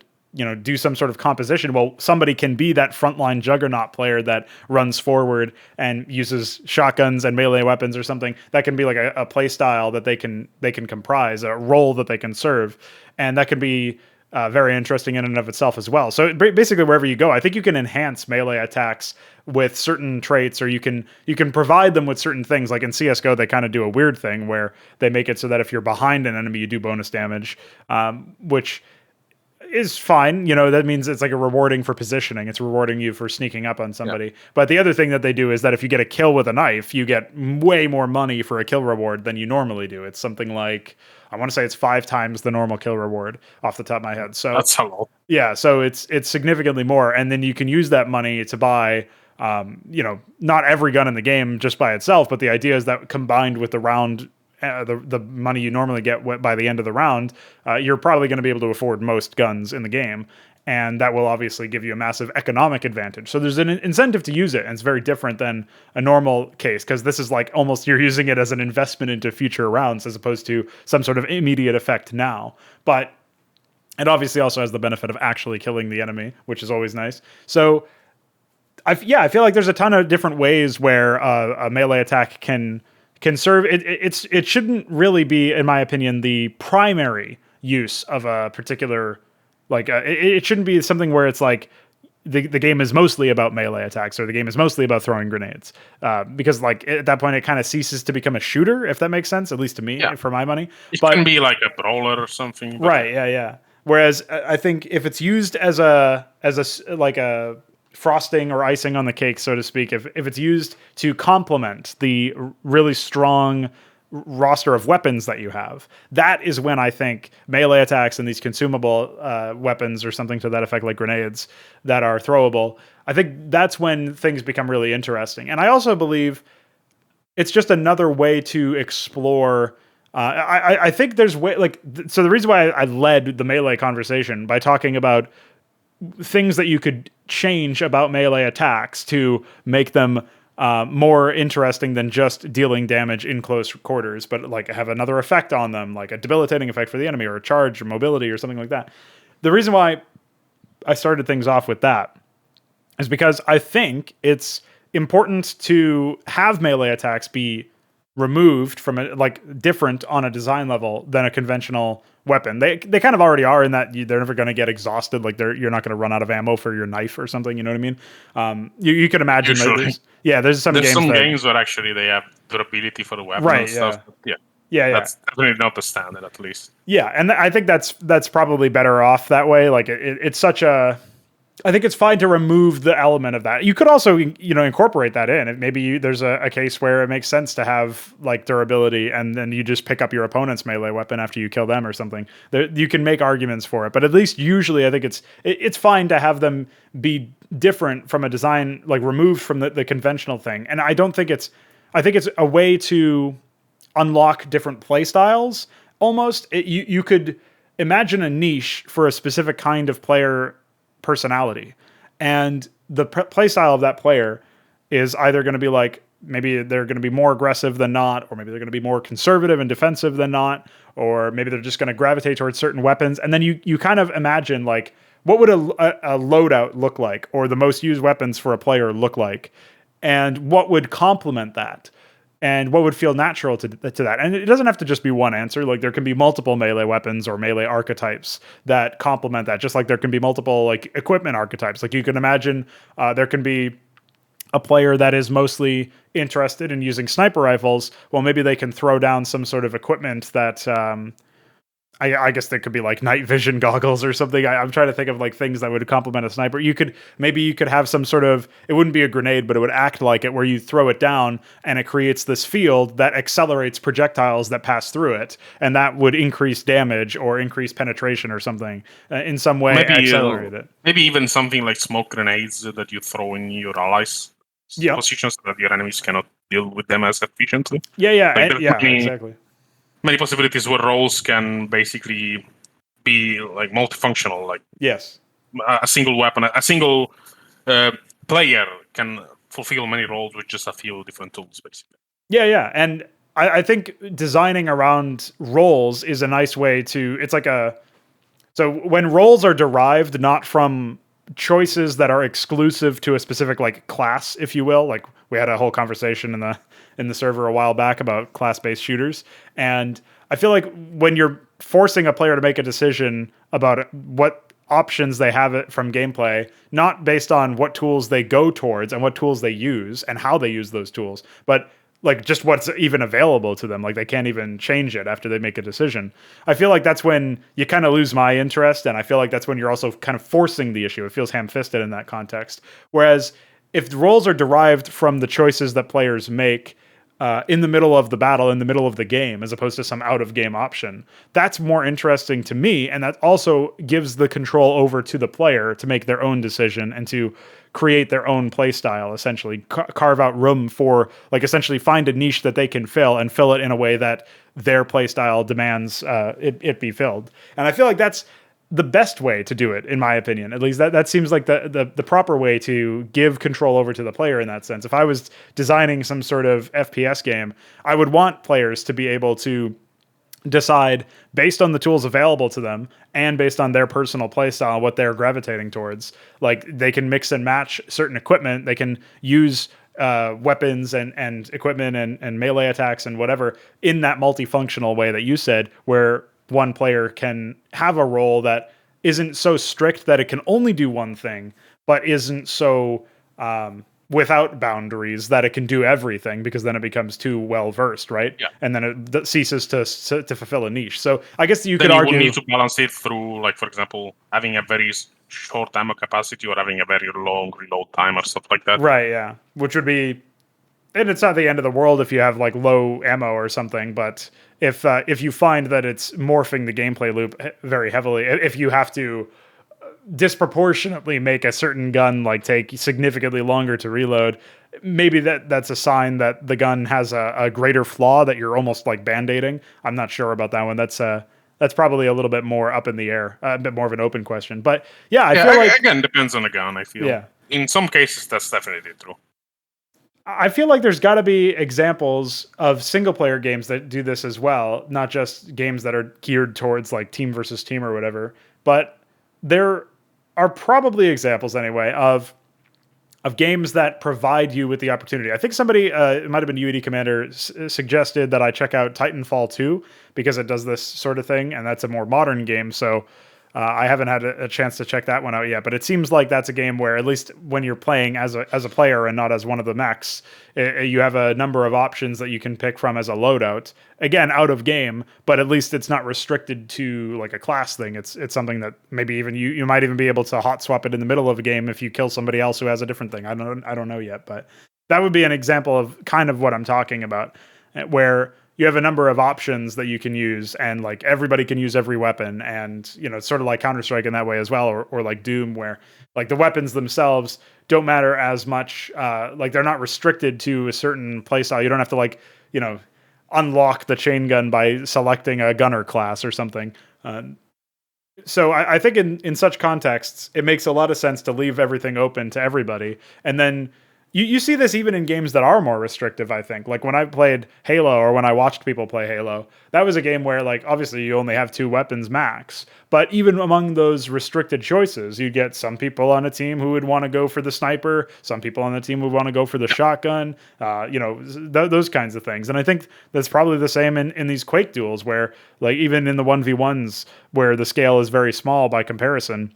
do some sort of composition. Well, somebody can be that frontline juggernaut player that runs forward and uses shotguns and melee weapons or something. That can be like a play style that they can comprise, a role that they can serve. And that can be very interesting in and of itself as well. So basically, wherever you go, I think you can enhance melee attacks with certain traits, or you can provide them with certain things. Like in CSGO, they kind of do a weird thing where they make it so that if you're behind an enemy, you do bonus damage, which is fine. That means it's like a rewarding for positioning. It's rewarding you for sneaking up on somebody. Yeah. But the other thing that they do is that if you get a kill with a knife, you get way more money for a kill reward than you normally do. It's something like, I want to say it's 5 times the normal kill reward off the top of my head. So that's a lot. Yeah. So it's significantly more. And then you can use that money to buy, not every gun in the game just by itself, but the idea is that combined with the round, the money you normally get by the end of the round, you're probably going to be able to afford most guns in the game. And that will obviously give you a massive economic advantage. So there's an incentive to use it. And it's very different than a normal case, because this is like almost you're using it as an investment into future rounds as opposed to some sort of immediate effect now. But it obviously also has the benefit of actually killing the enemy, which is always nice. So I feel like there's a ton of different ways where a melee attack can serve. It shouldn't really be, in my opinion, the primary use of a particular, like it shouldn't be something where it's like the game is mostly about melee attacks, or the game is mostly about throwing grenades, because like at that point it kind of ceases to become a shooter, if that makes sense, at least to me, for my money. It can be like a brawler or something, right? Yeah. Whereas I think if it's used as a like a frosting or icing on the cake, so to speak, if it's used to complement the really strong roster of weapons that you have, that is when I think melee attacks and these consumable weapons or something to that effect, like grenades that are throwable, I think that's when things become really interesting. And I also believe it's just another way to explore. I think there's way so the reason why I led the melee conversation by talking about things that you could change about melee attacks to make them more interesting than just dealing damage in close quarters, but like have another effect on them, like a debilitating effect for the enemy or a charge or mobility or something like that. The reason why I started things off with that is because I think it's important to have melee attacks be removed from it, like different on a design level than a conventional weapon. They kind of already are in that they're never going to get exhausted. Like you're not going to run out of ammo for your knife or something. You know what I mean? You can imagine that Usually, there's some there's games some that games where actually they have durability for the weapon and right stuff. yeah But yeah, yeah. that's definitely not the standard, at least. Yeah, and I think that's probably better off that way. Like it's such a. I think it's fine to remove the element of that. You could also, incorporate that in. Maybe there's a case where it makes sense to have like durability, and then you just pick up your opponent's melee weapon after you kill them or something. You can make arguments for it, but at least usually, I think it's fine to have them be different from a design, like removed from the conventional thing. And I don't think it's. I think it's a way to unlock different play styles. Almost, you could imagine a niche for a specific kind of player personality, and the play style of that player is either going to be like maybe they're going to be more aggressive than not, or maybe they're going to be more conservative and defensive than not, or maybe they're just going to gravitate towards certain weapons. And then you kind of imagine like what would a loadout look like, or the most used weapons for a player look like, and what would complement that, and what would feel natural to that. And it doesn't have to just be one answer. Like there can be multiple melee weapons or melee archetypes that complement that, just like there can be multiple like equipment archetypes. Like you can imagine there can be a player that is mostly interested in using sniper rifles. Well, maybe they can throw down some sort of equipment that I guess there could be like night vision goggles or something. I'm trying to think of like things that would complement a sniper. You could have some sort of, it wouldn't be a grenade, but it would act like it, where you throw it down and it creates this field that accelerates projectiles that pass through it, and that would increase damage or increase penetration or something in some way. Accelerate it. Maybe even something like smoke grenades that you throw in your allies' positions so that your enemies cannot deal with them as efficiently. Exactly. Many possibilities where roles can basically be like multifunctional. Like yes, a single weapon, a single player can fulfill many roles with just a few different tools, basically. Yeah, and I think designing around roles is a nice way to. It's like so when roles are derived not from choices that are exclusive to a specific like class, if you will. Like we had a whole conversation in the server a while back about class-based shooters, and I feel like when you're forcing a player to make a decision about what options they have from gameplay, not based on what tools they go towards and what tools they use and how they use those tools, but like just what's even available to them. Like they can't even change it after they make a decision. I feel like that's when you kind of lose my interest, and I feel like that's when you're also kind of forcing the issue. It feels ham-fisted in that context. Whereas if the roles are derived from the choices that players make in the middle of the battle, in the middle of the game, as opposed to some out-of-game option, that's more interesting to me, and that also gives the control over to the player to make their own decision and to create their own play style, essentially carve out room for, like, essentially find a niche that they can fill and fill it in a way that their play style demands it be filled. And I feel like that's the best way to do it, in my opinion. At least that seems like the proper way to give control over to the player in that sense. If I was designing some sort of FPS game, I would want players to be able to decide based on the tools available to them and based on their personal playstyle what they're gravitating towards. Like they can mix and match certain equipment, they can use weapons and equipment and melee attacks and whatever in that multifunctional way that you said, where one player can have a role that isn't so strict that it can only do one thing, but isn't so without boundaries that it can do everything, because then it becomes too well versed, right? Yeah. And then it ceases to fulfill a niche. So I guess you could you argue would need to balance it through, like, for example, having a very short ammo capacity or having a very long reload time or stuff like that. Right, yeah. Which would be, and it's not the end of the world if you have like low ammo or something, but if you find that it's morphing the gameplay loop very heavily, if you have to disproportionately make a certain gun like take significantly longer to reload, maybe that's a sign that the gun has a greater flaw that you're almost like band-aiding. I'm not sure about that one. That's probably a little bit more up in the air, a bit more of an open question. But yeah, I feel like again, depends on the gun. I feel yeah. in some cases that's definitely true. I feel like there's got to be examples of single player games that do this as well, not just games that are geared towards like team versus team or whatever. But there are probably examples anyway of games that provide you with the opportunity. I think somebody, it might have been UED Commander, suggested that I check out Titanfall 2 because it does this sort of thing, and that's a more modern game. So I haven't had a chance to check that one out yet, but it seems like that's a game where, at least when you're playing as a player and not as one of the mechs, you have a number of options that you can pick from as a loadout. Again, out of game, but at least it's not restricted to like a class thing. It's something that maybe even you might even be able to hot swap it in the middle of a game if you kill somebody else who has a different thing. I don't know yet, but that would be an example of kind of what I'm talking about, where you have a number of options that you can use, and like everybody can use every weapon, and it's sort of like Counter-Strike in that way as well, or like Doom, where like the weapons themselves don't matter as much. Like they're not restricted to a certain playstyle. You don't have to like unlock the chain gun by selecting a gunner class or something. So I think in such contexts, it makes a lot of sense to leave everything open to everybody, and then. You see this even in games that are more restrictive, I think. Like when I played Halo, or when I watched people play Halo, that was a game where, like, obviously you only have 2 weapons max. But even among those restricted choices, you'd get some people on a team who would want to go for the sniper, some people on the team would want to go for the shotgun, those kinds of things. And I think that's probably the same in these Quake duels, where, like, even in the 1v1s, where the scale is very small by comparison,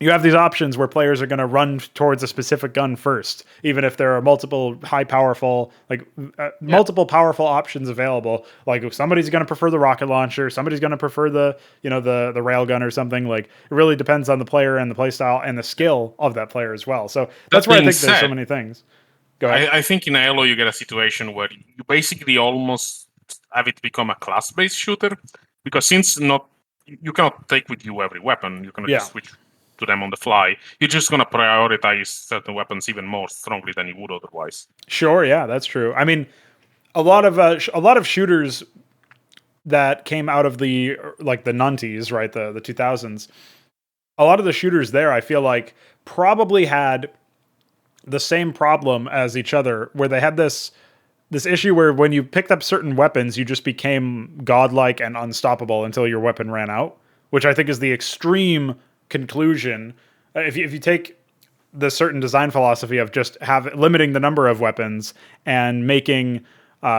you have these options where players are going to run towards a specific gun first, even if there are multiple powerful options available. Like if somebody's going to prefer the rocket launcher, somebody's going to prefer the railgun or something. Like it really depends on the player and the play style and the skill of that player as well. So that's where I think there's so many things. Go ahead. I think in Halo you get a situation where you basically almost have it become a class-based shooter, because since you cannot take with you every weapon, you cannot just switch to them on the fly. You're just going to prioritize certain weapons even more strongly than you would otherwise. Sure, yeah, that's true. I mean, a lot of shooters that came out of the 90s, right, the 2000s. A lot of the shooters there, I feel like, probably had the same problem as each other, where they had this issue where when you picked up certain weapons, you just became godlike and unstoppable until your weapon ran out, which I think is the extreme conclusion. If you take the certain design philosophy of just limiting the number of weapons and making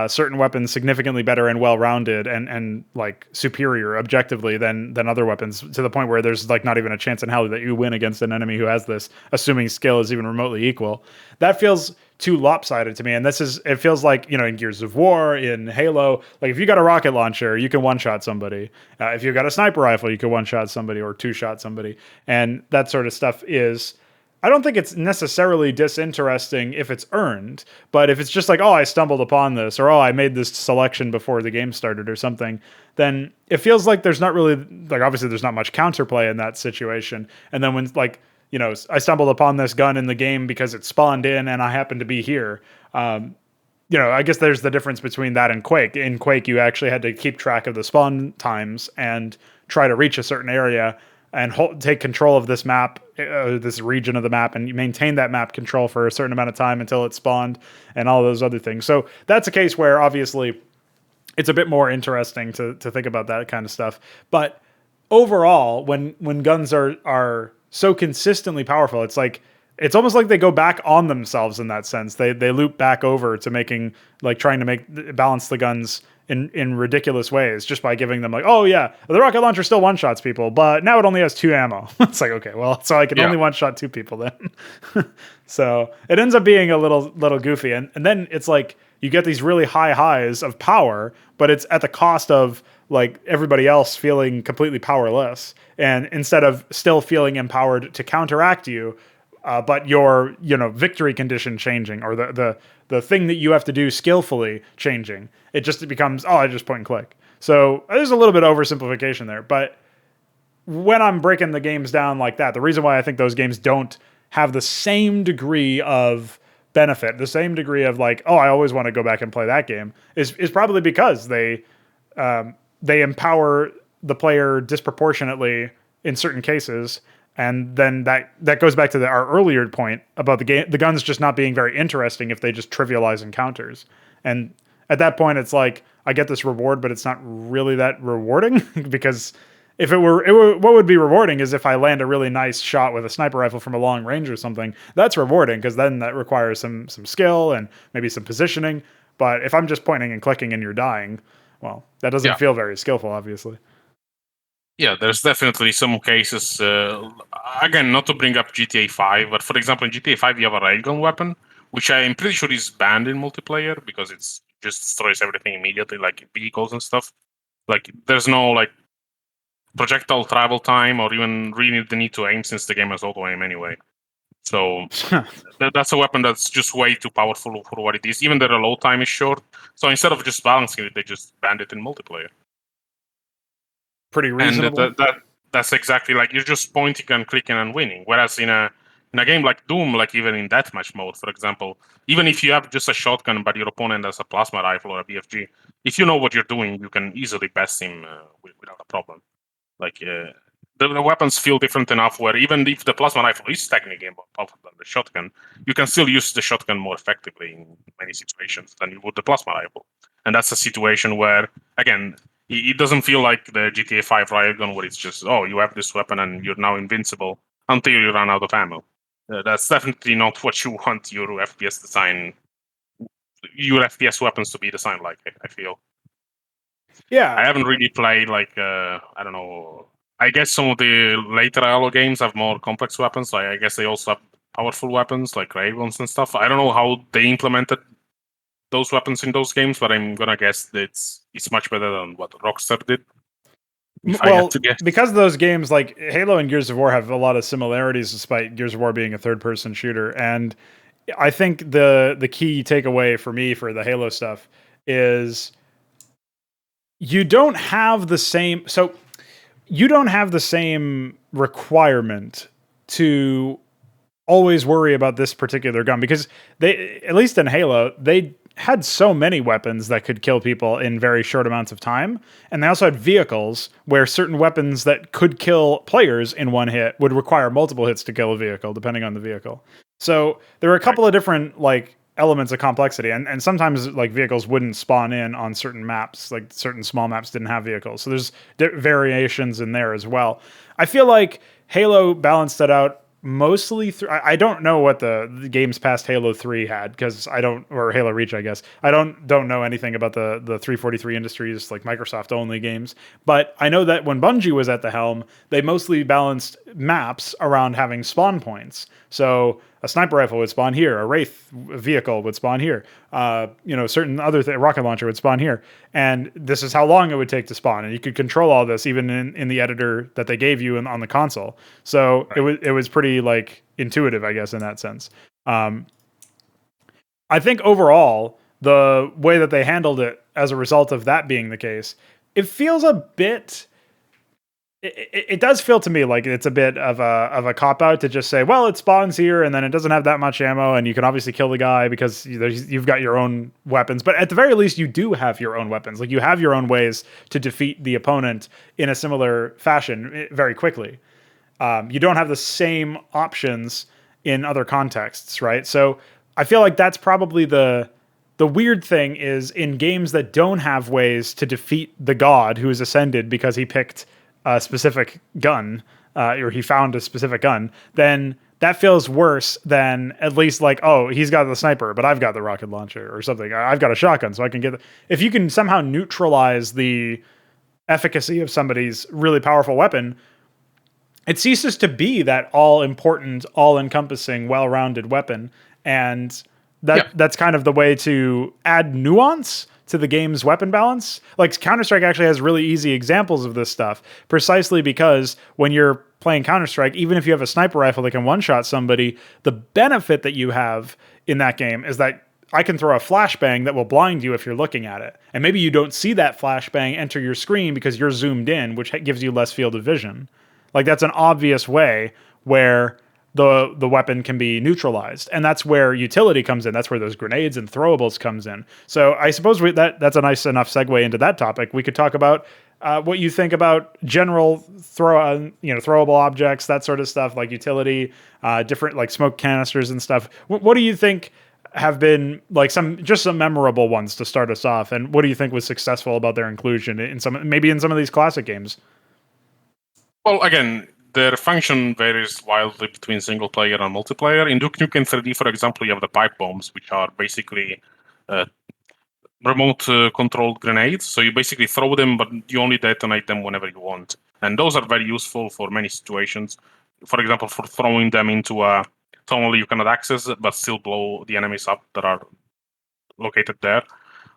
certain weapons significantly better and well-rounded and like superior objectively than other weapons, to the point where there's like not even a chance in hell that you win against an enemy who has this, assuming skill is even remotely equal. That feels too lopsided to me. And it feels like, in Gears of War, in Halo, like if you got a rocket launcher, you can one-shot somebody. If you got a sniper rifle, you can one-shot somebody or two-shot somebody. And that sort of stuff I don't think it's necessarily disinteresting if it's earned, but if it's just like, oh, I stumbled upon this, or oh, I made this selection before the game started or something, then it feels like there's not really, like, obviously there's not much counterplay in that situation. And then when, like, I stumbled upon this gun in the game because it spawned in and I happened to be here. I guess there's the difference between that and Quake. In Quake, you actually had to keep track of the spawn times and try to reach a certain area and take control of this map, this region of the map, and you maintain that map control for a certain amount of time until it spawned and all those other things. So that's a case where obviously it's a bit more interesting to think about that kind of stuff. But overall, when guns are so consistently powerful, it's almost like they go back on themselves in that sense. They loop back over to trying to balance the guns in ridiculous ways, just by giving them like, oh yeah, the rocket launcher still one-shots people, but now it only has 2 ammo. It's like, okay, well, so I can only one-shot 2 people then. So it ends up being a little goofy. And then it's like you get these really high highs of power, but it's at the cost of like everybody else feeling completely powerless. And instead of still feeling empowered to counteract you, but your victory condition changing, or the thing that you have to do skillfully changing, it becomes, I just point and click. So there's a little bit of oversimplification there, but when I'm breaking the games down like that, the reason why I think those games don't have the same degree of benefit, the same degree of like, oh, I always want to go back and play that game, is probably because they empower the player disproportionately in certain cases. And then that goes back to our earlier point about the guns just not being very interesting if they just trivialize encounters. And at that point, it's like I get this reward, but it's not really that rewarding because if it were, what would be rewarding is if I land a really nice shot with a sniper rifle from a long range or something. That's rewarding because then that requires some skill and maybe some positioning. But if I'm just pointing and clicking and you're dying, well, that doesn't feel very skillful, obviously. Yeah, there's definitely some cases. Again, not to bring up GTA 5, but for example, in GTA 5 you have a railgun weapon, which I'm pretty sure is banned in multiplayer because it's just destroys everything immediately, like vehicles and stuff. Like there's no like projectile travel time or even really the need to aim since the game has auto aim anyway. So that's a weapon that's just way too powerful for what it is. Even the reload time is short. So instead of just balancing it, they just banned it in multiplayer. Pretty reasonable. And that's exactly like you're just pointing and clicking and winning. Whereas in a game like Doom, like even in deathmatch mode, for example, even if you have just a shotgun but your opponent has a plasma rifle or a BFG, if you know what you're doing, you can easily best him without a problem. Like the weapons feel different enough where even if the plasma rifle is technically more powerful than the shotgun, you can still use the shotgun more effectively in many situations than you would the plasma rifle. And that's a situation where, again, it doesn't feel like the GTA 5 riot gun where it's just, oh, you have this weapon and you're now invincible until you run out of ammo. That's definitely not what you want your FPS design, your FPS weapons to be designed like, I feel. Yeah. I haven't really played like, I don't know, I guess some of the later Halo games have more complex weapons. Like I guess they also have powerful weapons like railguns and stuff. I don't know how they implemented those weapons in those games, but I'm gonna guess that it's much better than what Rockstar did. Well, because those games like Halo and Gears of War have a lot of similarities, despite Gears of War being a third-person shooter, and I think the key takeaway for me for the Halo stuff is you don't have the same. So you don't have the same requirement to always worry about this particular gun because they, at least in Halo, they had so many weapons that could kill people in very short amounts of time. And they also had vehicles where certain weapons that could kill players in one hit would require multiple hits to kill a vehicle, depending on the vehicle. So there were a couple of different like elements of complexity. And sometimes like vehicles wouldn't spawn in on certain maps, like certain small maps didn't have vehicles. So there's variations in there as well. I feel like Halo balanced that out mostly through. I don't know what the games past Halo 3 had because I don't, or Halo Reach, I guess. I don't know anything about the 343 Industries, like Microsoft only games. But I know that when Bungie was at the helm, they mostly balanced maps around having spawn points. So a sniper rifle would spawn here, a Wraith vehicle would spawn here, certain other rocket launcher would spawn here. And this is how long it would take to spawn. And you could control all this even in the editor that they gave you on the console. So it was pretty like intuitive, I guess, in that sense. I think overall, the way that they handled it as a result of that being the case, it feels a bit... It does feel to me like it's a bit of a cop out to just say, well, it spawns here and then it doesn't have that much ammo and you can obviously kill the guy because you've got your own weapons. But at the very least, you do have your own weapons. Like you have your own ways to defeat the opponent in a similar fashion very quickly. You don't have the same options in other contexts, right? So I feel like that's probably the weird thing is in games that don't have ways to defeat the god who is ascended because he picked a specific gun, or he found a specific gun, then that feels worse than at least like, oh, he's got the sniper, but I've got the rocket launcher or something. I've got a shotgun, so I can get... If you can somehow neutralize the efficacy of somebody's really powerful weapon, it ceases to be that all-important, all-encompassing, well-rounded weapon. And that's kind of the way to add nuance to the game's weapon balance. Like Counter-Strike actually has really easy examples of this stuff, precisely because when you're playing Counter-Strike, even if you have a sniper rifle that can one-shot somebody, the benefit that you have in that game is that I can throw a flashbang that will blind you if you're looking at it. And maybe you don't see that flashbang enter your screen because you're zoomed in, which gives you less field of vision. Like that's an obvious way where the weapon can be neutralized, and that's where utility comes in. That's where those grenades and throwables comes in. So I suppose that's a nice enough segue into that topic. We could talk about what you think about general throwable objects, that sort of stuff, like utility, different like smoke canisters and stuff. What do you think have been like some memorable ones to start us off, and what do you think was successful about their inclusion in some of these classic games? Well, again, their function varies wildly between single player and multiplayer. In Duke Nukem 3D, for example, you have the pipe bombs, which are basically uh, remote controlled grenades. So you basically throw them, but you only detonate them whenever you want. And those are very useful for many situations. For example, for throwing them into a tunnel you cannot access, but still blow the enemies up that are located there.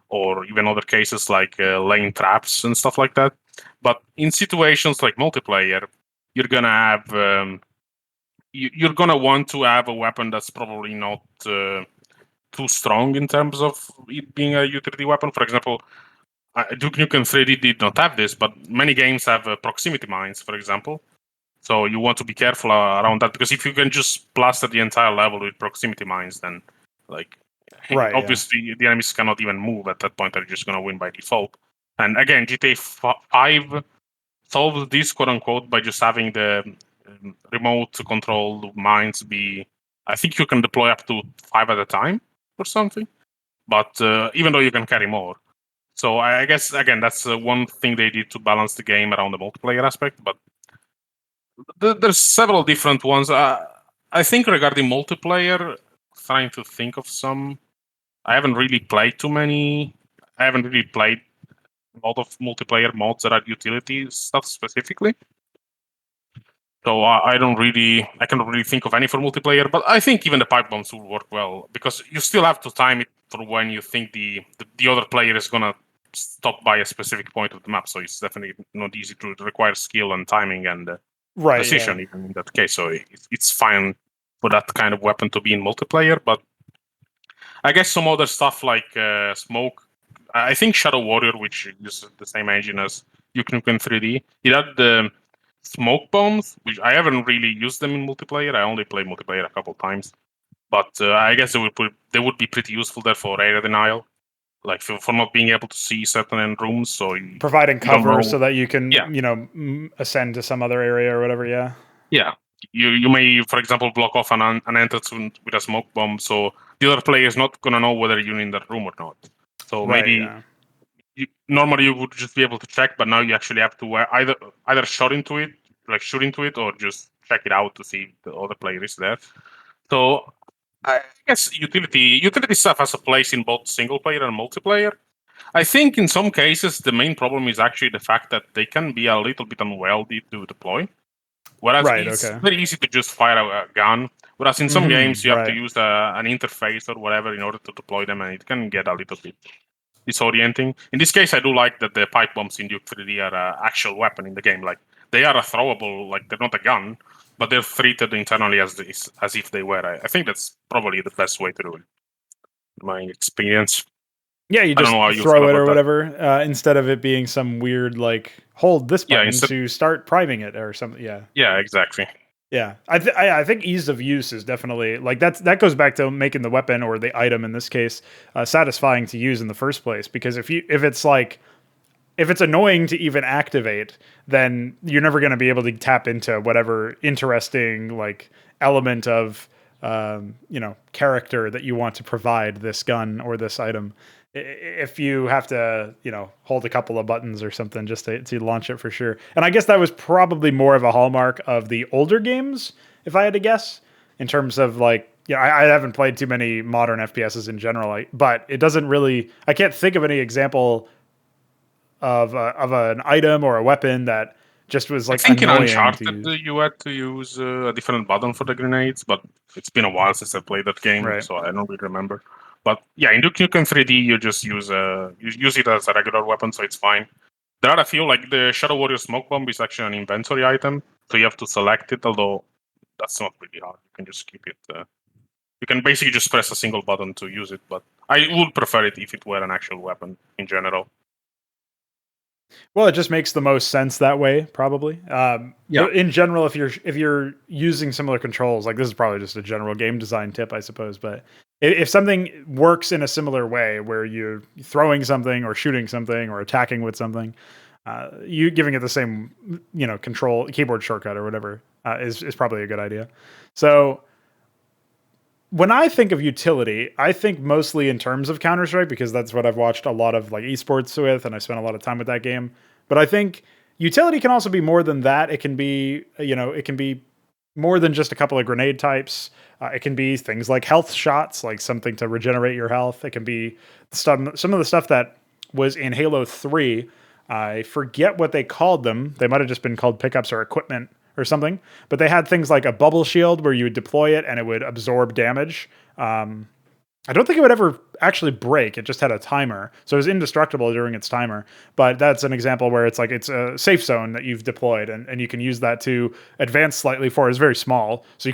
Or even other cases like laying traps and stuff like that. But in situations like multiplayer, you're gonna have you're gonna want to have a weapon that's probably not too strong in terms of it being a utility weapon. For example, Duke Nukem 3D did not have this, but many games have proximity mines, for example. So you want to be careful around that, because if you can just plaster the entire level with proximity mines, then like Right. Yeah. obviously the enemies cannot even move at that point. They're just going to win by default. And again, GTA 5 solves this quote unquote by just having the remote control mines be. I think you can deploy up to 5 at a time or something. But even though you can carry more. So I guess again that's one thing they did to balance the game around the multiplayer aspect. But there's several different ones. I think regarding multiplayer, trying to think of some. I haven't really played too many. I haven't really played a lot of multiplayer mods that are utility stuff specifically. So I don't really, I cannot really think of any for multiplayer. But I think even the pipe bombs will work well, because you still have to time it for when you think the other player is gonna stop by a specific point of the map. So it's definitely not easy to require skill and timing and Right. Yeah. precision even in that case. So it's fine for that kind of weapon to be in multiplayer. But I guess some other stuff like smoke. I think Shadow Warrior, which uses the same engine as Duke Nukem 3D, it had the smoke bombs, which I haven't really used them in multiplayer. I only played multiplayer a couple times, but I guess they would be pretty useful there for area denial, like for not being able to see certain rooms. So Providing you don't cover know. so that you Yeah, can ascend to some other area or whatever. Yeah. yeah. You may, for example, block off an entrance with a smoke bomb, so the other player is not gonna know whether you're in that room or not. So Right. maybe Yeah. normally you would just be able to check, but now you actually have to either shot into it, like shoot into it, or just check it out to see if the other player is there. So I guess utility stuff has a place in both single player and multiplayer. I think in some cases the main problem is actually the fact that they can be a little bit unwieldy to deploy. Whereas Right. it's Okay. very easy to just fire a gun. Whereas in some games you have to Right. use an interface or whatever in order to deploy them, and it can get a little bit disorienting. In this case, I do like that the pipe bombs in Duke 3D are an actual weapon in the game. Like they are a throwable, like they're not a gun, but they're treated internally as if they were. I think that's probably the best way to do it, in my experience. Yeah, you I don't just know how you feel throw it or about that. whatever, instead of it being some weird like hold this Yeah, button instead. to start priming it or something. Yeah. Yeah, exactly. Yeah, I think ease of use is definitely like that goes back to making the weapon or the item in this case satisfying to use in the first place. Because if it's annoying to even activate, then you're never going to be able to tap into whatever interesting like element of character that you want to provide this gun or this item. If you have to, hold a couple of buttons or something just to launch it for sure. And I guess that was probably more of a hallmark of the older games, if I had to guess, in terms of like, I haven't played too many modern FPSs in general, but it doesn't really, I can't think of any example of an item or a weapon that just was I like think in annoying to Uncharted use. you had to use a different button for the grenades, but it's been a while since I played that game, Right. so I don't really remember. But yeah, in Duke Nukem 3D, you just use it as a regular weapon, so it's fine. There are a few, like the Shadow Warrior Smoke Bomb is actually an inventory item, so you have to select it, although that's not really hard. You can just keep it. You can basically just press a single button to use it, but I would prefer it if it were an actual weapon in general. Well, it just makes the most sense that way, probably. Yeah. In general, if you're using similar controls, like this is probably just a general game design tip, I suppose. But if something works in a similar way, where you're throwing something or shooting something or attacking with something, you giving it the same, control keyboard shortcut or whatever is probably a good idea. So when I think of utility, I think mostly in terms of Counter-Strike because that's what I've watched a lot of like esports with, and I spent a lot of time with that game. But I think utility can also be more than that. It can be, it can be more than just a couple of grenade types. It can be things like health shots, like something to regenerate your health. It can be some of the stuff that was in Halo 3. I forget what they called them. They might have just been called pickups or equipment or something. But they had things like a bubble shield where you would deploy it and it would absorb damage. I don't think it would ever actually break. It just had a timer. So it was indestructible during its timer. But that's an example where it's like it's a safe zone that you've deployed and you can use that to advance slightly forward. It's very small, so you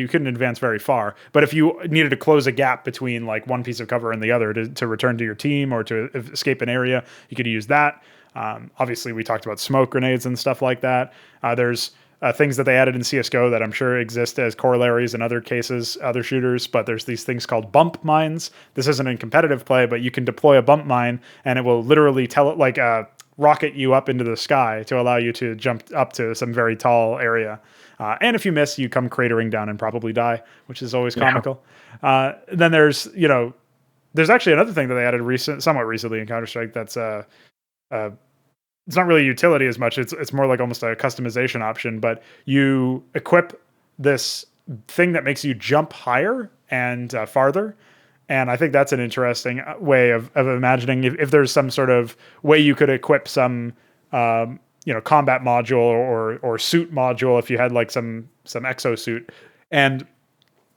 couldn't advance very far. But if you needed to close a gap between like one piece of cover and the other to return to your team or to escape an area, you could use that. Obviously, we talked about smoke grenades and stuff like that. There's things that they added in CSGO that I'm sure exist as corollaries in other cases, other shooters, but there's these things called bump mines. This isn't in competitive play, but you can deploy a bump mine and it will literally rocket you up into the sky to allow you to jump up to some very tall area. And if you miss, you come cratering down and probably die, which is always comical. Then there's actually another thing that they added somewhat recently in Counter-Strike that's it's not really utility as much. It's more like almost a customization option, but you equip this thing that makes you jump higher and farther. And I think that's an interesting way of imagining if there's some sort of way you could equip some, combat module or suit module if you had like some exosuit. And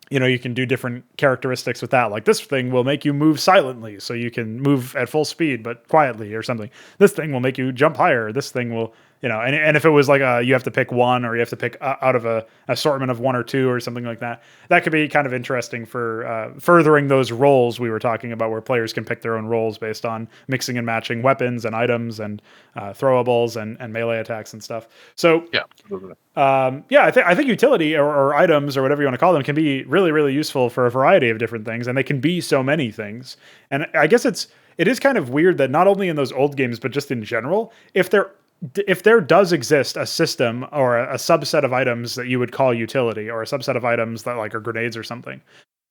you can do different characteristics with that. Like this thing will make you move silently, so you can move at full speed but quietly or something. This thing will make you jump higher. This thing will, and if it was like you have to pick one or you have to pick out of a assortment of one or two or something like that, that could be kind of interesting for furthering those roles we were talking about, where players can pick their own roles based on mixing and matching weapons and items and throwables and melee attacks and stuff. So yeah, absolutely. I think utility or items or whatever you want to call them can be really, really useful for a variety of different things, and they can be so many things. And I guess it is kind of weird that not only in those old games but just in general, if there does exist a system or a subset of items that you would call utility, or a subset of items that like are grenades or something,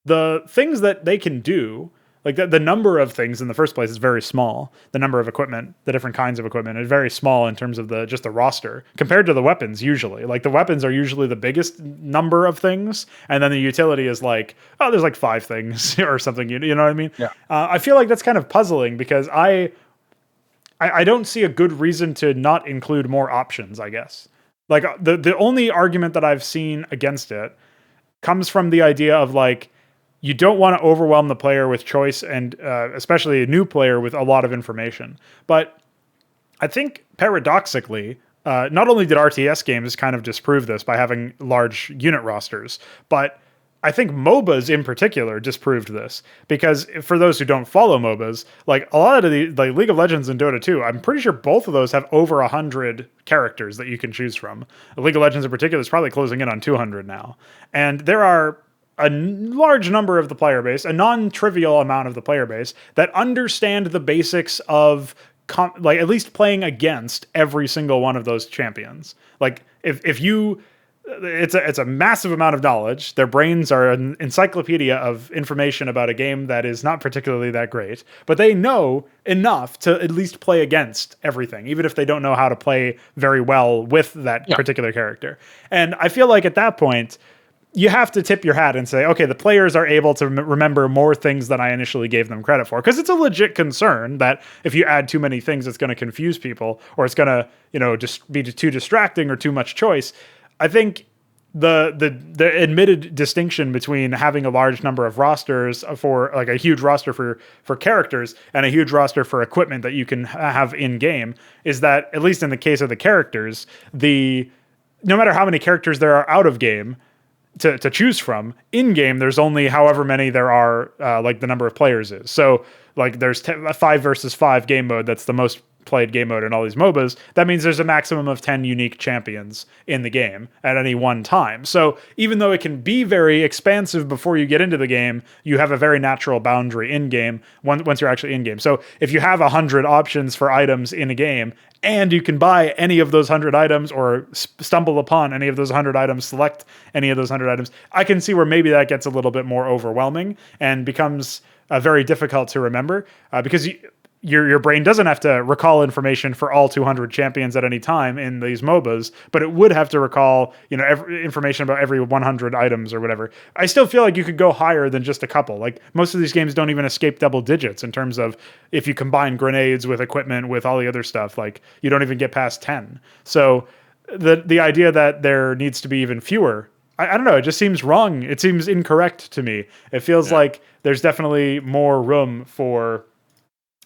the things that they can do, like the number of things in the first place is very small. The number of equipment, the different kinds of equipment, is very small in terms of just the roster compared to the weapons. Usually, like the weapons are usually the biggest number of things, and then the utility is like, oh, there's like 5 things or something. You know what I mean? Yeah. I feel like that's kind of puzzling because I don't see a good reason to not include more options, I guess. Like the only argument that I've seen against it comes from the idea of like, you don't want to overwhelm the player with choice, and especially a new player with a lot of information. But I think paradoxically, not only did RTS games kind of disprove this by having large unit rosters, but I think MOBAs in particular disproved this, because for those who don't follow MOBAs, like a lot of the like League of Legends and Dota 2, I'm pretty sure both of those have over 100 characters that you can choose from. League of Legends in particular is probably closing in on 200 now. And there are a large number of the player base, a non-trivial amount of the player base, that understand the basics of like at least playing against every single one of those champions. Like if you, it's a massive amount of knowledge. Their brains are an encyclopedia of information about a game that is not particularly that great, but they know enough to at least play against everything, even if they don't know how to play very well with that particular character. And I feel like at that point, you have to tip your hat and say, okay, the players are able to remember more things than I initially gave them credit for. Because it's a legit concern that if you add too many things, it's going to confuse people, or it's going to, just be too distracting or too much choice. I think the admitted distinction between having a large number of rosters for like a huge roster for characters and a huge roster for equipment that you can have in game is that, at least in the case of the characters, no matter how many characters there are out of game to choose from, in game there's only however many there are, like the number of players is. So like there's 5 versus 5 game mode, that's the most played game mode in all these MOBAs, that means there's a maximum of 10 unique champions in the game at any one time. So even though it can be very expansive before you get into the game, you have a very natural boundary in game once you're actually in game. So if you have 100 options for items in a game, and you can buy any of those 100 items or stumble upon any of those 100 items, select any of those 100 items, I can see where maybe that gets a little bit more overwhelming and becomes very difficult to remember because your brain doesn't have to recall information for all 200 champions at any time in these MOBAs, but it would have to recall, information about every 100 items or whatever. I still feel like you could go higher than just a couple. Like most of these games don't even escape double digits in terms of if you combine grenades with equipment with all the other stuff, like you don't even get past 10. So the idea that there needs to be even fewer, I don't know, it just seems wrong. It seems incorrect to me. It feels like there's definitely more room for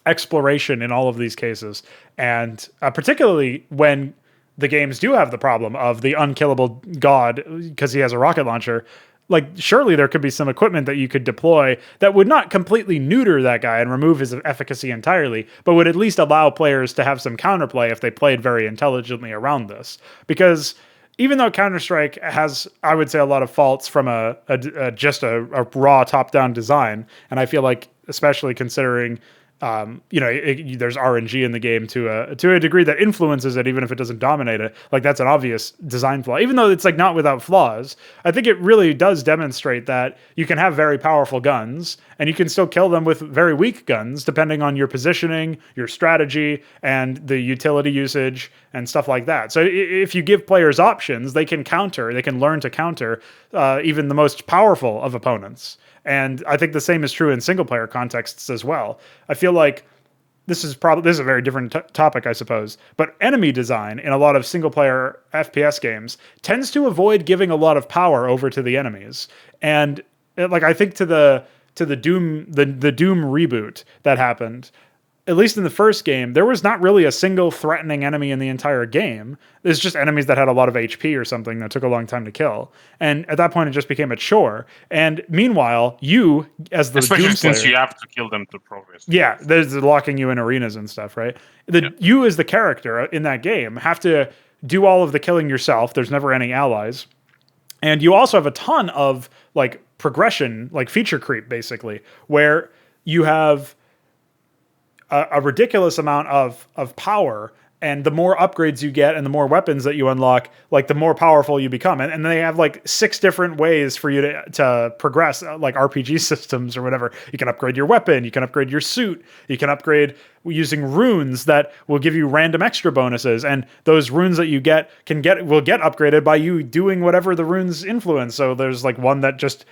exploration in all of these cases, and particularly when the games do have the problem of the unkillable god because he has a rocket launcher. Like surely there could be some equipment that you could deploy that would not completely neuter that guy and remove his efficacy entirely, but would at least allow players to have some counterplay if they played very intelligently around this. Because even though Counter-Strike has, I would say, a lot of faults from just a raw top-down design, and I feel like, especially considering there's RNG in the game to a degree that influences it, even if it doesn't dominate it. Like that's an obvious design flaw, even though it's like not without flaws. I think it really does demonstrate that you can have very powerful guns and you can still kill them with very weak guns, depending on your positioning, your strategy, and the utility usage and stuff like that. So if you give players options, they can learn to counter even the most powerful of opponents. And I think the same is true in single player contexts as well. I feel like this is a very different topic, I suppose, but enemy design in a lot of single player FPS games tends to avoid giving a lot of power over to the enemies. And I think to the Doom reboot that happened, at least in the first game, there was not really a single threatening enemy in the entire game. There's just enemies that had a lot of HP or something that took a long time to kill. And at that point, it just became a chore. And meanwhile, you, as the Especially Doom since player, you have to kill them to progress. yeah, there's locking you in arenas and stuff, right? You as the character in that game have to do all of the killing yourself. There's never any allies. And you also have a ton of like progression, like feature creep, basically, where you have a ridiculous amount of power, and the more upgrades you get and the more weapons that you unlock, like the more powerful you become. And they have like 6 different ways for you to progress, like RPG systems or whatever. You can upgrade your weapon, you can upgrade your suit, you can upgrade using runes that will give you random extra bonuses, and those runes that you will get upgraded by you doing whatever the runes influence. So there's like one that just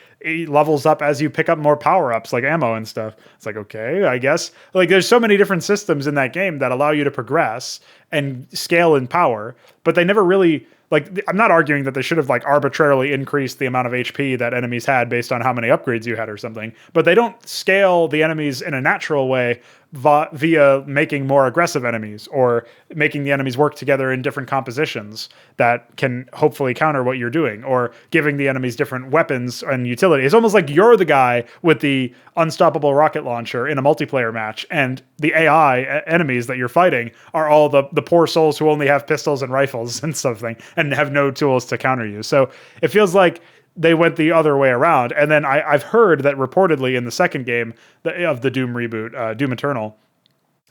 levels up as you pick up more power-ups like ammo and stuff. It's like, okay, I guess. Like there's so many different systems in that game that allow you to progress and scale in power, but they never really, like, I'm not arguing that they should have like arbitrarily increased the amount of HP that enemies had based on how many upgrades you had or something, but they don't scale the enemies in a natural way via making more aggressive enemies or making the enemies work together in different compositions that can hopefully counter what you're doing, or giving the enemies different weapons and utility. It's almost like you're the guy with the unstoppable rocket launcher in a multiplayer match, and the AI enemies that you're fighting are all the poor souls who only have pistols and rifles and something and have no tools to counter you. So it feels like they went the other way around. And then I've heard that reportedly in the second game of the Doom reboot, Doom Eternal,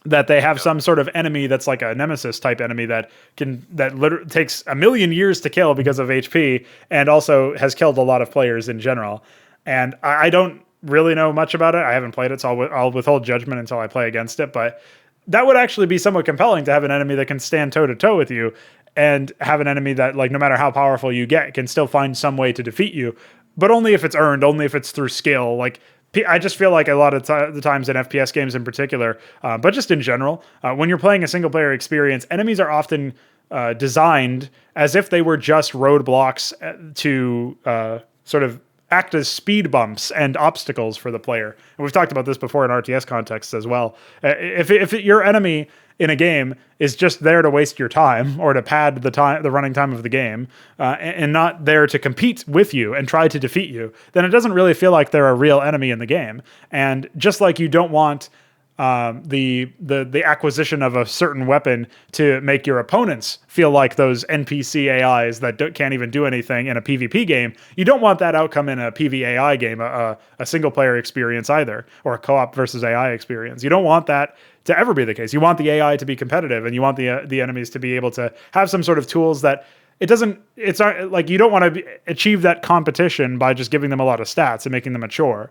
that they have some sort of enemy that's like a nemesis type enemy that takes 1,000,000 years to kill because of HP, and also has killed a lot of players in general. And I don't really know much about it. I haven't played it, so I'll withhold judgment until I play against it. But that would actually be somewhat compelling, to have an enemy that can stand toe to toe with you, and have an enemy that, like, no matter how powerful you get, can still find some way to defeat you, but only if it's earned, only if it's through skill. Like, I just feel like a lot of the times in FPS games in particular, but just in general, when you're playing a single player experience, enemies are often designed as if they were just roadblocks to sort of act as speed bumps and obstacles for the player. And we've talked about this before in RTS contexts as well. If your enemy in a game is just there to waste your time, or to pad the running time of the game, and not there to compete with you and try to defeat you, then it doesn't really feel like they're a real enemy in the game. And just like you don't want the acquisition of a certain weapon to make your opponents feel like those NPC AIs that can't even do anything in a PvP game. You don't want that outcome in a PvAI game, a single player experience either, or a co-op versus AI experience. You don't want that to ever be the case. You want the AI to be competitive, and you want the enemies to be able to have some sort of tools that it's not like you don't want to achieve that competition by just giving them a lot of stats and making them a chore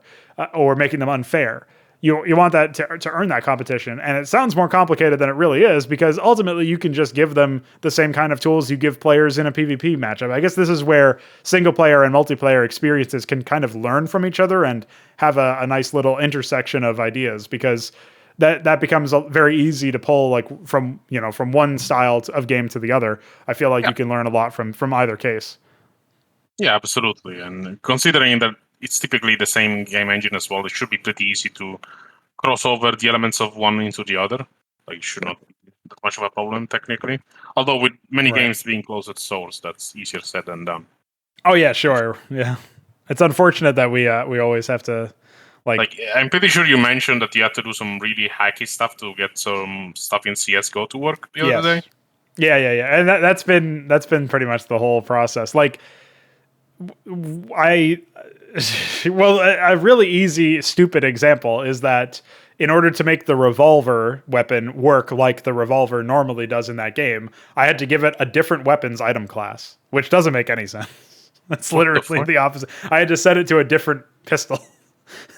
or making them unfair. You want that to earn that competition. And it sounds more complicated than it really is, because ultimately you can just give them the same kind of tools you give players in a PvP matchup. I guess this is where single player and multiplayer experiences can kind of learn from each other and have a nice little intersection of ideas, because that becomes very easy to pull, like from one style of game to the other. I feel like you can learn a lot from either case. Yeah, absolutely. And considering that it's typically the same game engine as well, it should be pretty easy to cross over the elements of one into the other. Like, it should not be that much of a problem technically. Although with many games being close at source, that's easier said than done. Oh yeah, sure. Yeah, it's unfortunate that we always have to like I'm pretty sure you mentioned that you had to do some really hacky stuff to get some stuff in CSGO to work the other day. Yeah, and that's been pretty much the whole process. Like, a really easy, stupid example is that in order to make the revolver weapon work like the revolver normally does in that game, I had to give it a different weapons item class, which doesn't make any sense. That's literally the opposite. I had to set it to a different pistol.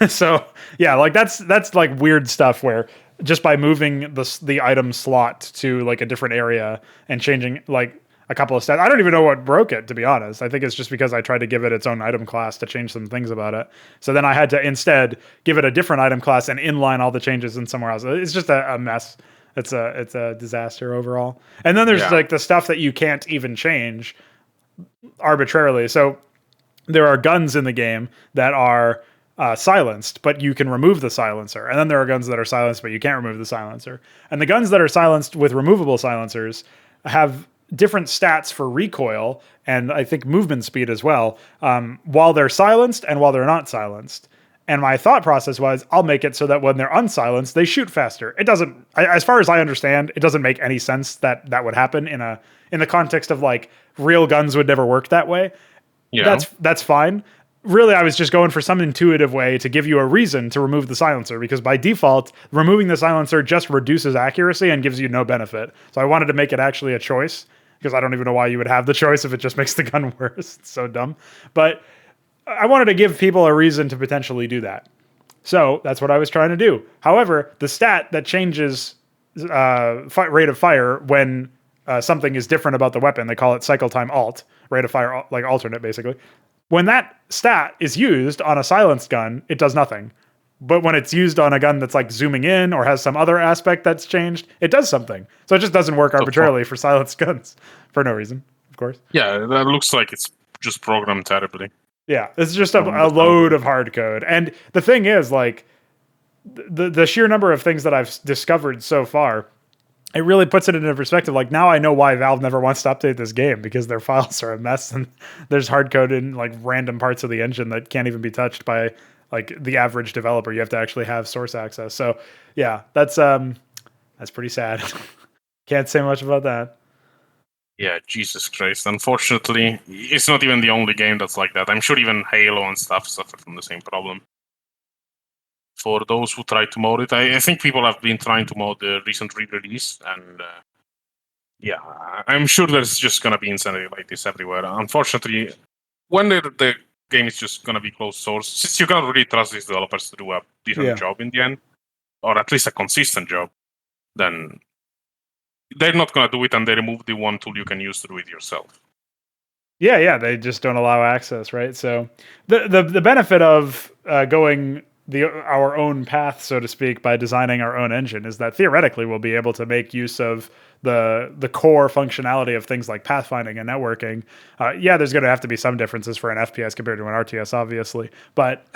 So yeah, like that's like weird stuff where just by moving the item slot to like a different area and changing like a couple of stats, I don't even know what broke it, to be honest. I think it's just because I tried to give it its own item class to change some things about it. So then I had to instead give it a different item class and inline all the changes in somewhere else. It's just a mess. It's a disaster overall. And then there's like the stuff that you can't even change arbitrarily. So there are guns in the game that are silenced, but you can remove the silencer. And then there are guns that are silenced, but you can't remove the silencer. And the guns that are silenced with removable silencers have different stats for recoil and I think movement speed as well, while they're silenced and while they're not silenced. And my thought process was, I'll make it so that when they're unsilenced, they shoot faster. It doesn't, as far as I understand, it doesn't make any sense that that would happen in the context of like real guns would never work that way. Yeah. That's fine. Really, I was just going for some intuitive way to give you a reason to remove the silencer, because by default, removing the silencer just reduces accuracy and gives you no benefit. So I wanted to make it actually a choice, because I don't even know why you would have the choice if it just makes the gun worse. It's so dumb. But I wanted to give people a reason to potentially do that. So that's what I was trying to do. However, the stat that changes rate of fire when something is different about the weapon, they call it cycle time alt, rate of fire, like alternate basically. When that stat is used on a silenced gun, it does nothing. But when it's used on a gun that's like zooming in or has some other aspect that's changed, it does something. So it just doesn't work arbitrarily for silenced guns for no reason, of course. Yeah, that looks like it's just programmed terribly. Yeah, it's just a load of hard code. And the thing is, like, the sheer number of things that I've discovered so far, it really puts it into perspective. Like, now I know why Valve never wants to update this game, because their files are a mess and there's hard code in like random parts of the engine that can't even be touched by like the average developer. You have to actually have source access. So yeah, that's pretty sad. Can't say much about that. Yeah, Jesus Christ. Unfortunately, it's not even the only game that's like that. I'm sure even Halo and stuff suffered from the same problem. For those who try to mod it, I think people have been trying to mod the recent re-release, and yeah, I'm sure there's just going to be insanity like this everywhere. Unfortunately, when the game is just going to be closed source, since you can't really trust these developers to do a decent job in the end, or at least a consistent job, then they're not going to do it, and they remove the one tool you can use to do it yourself. Yeah, they just don't allow access, right? So the benefit of going our own path, so to speak, by designing our own engine is that theoretically we'll be able to make use of the core functionality of things like pathfinding and networking. Yeah, there's going to have to be some differences for an FPS compared to an RTS, obviously, but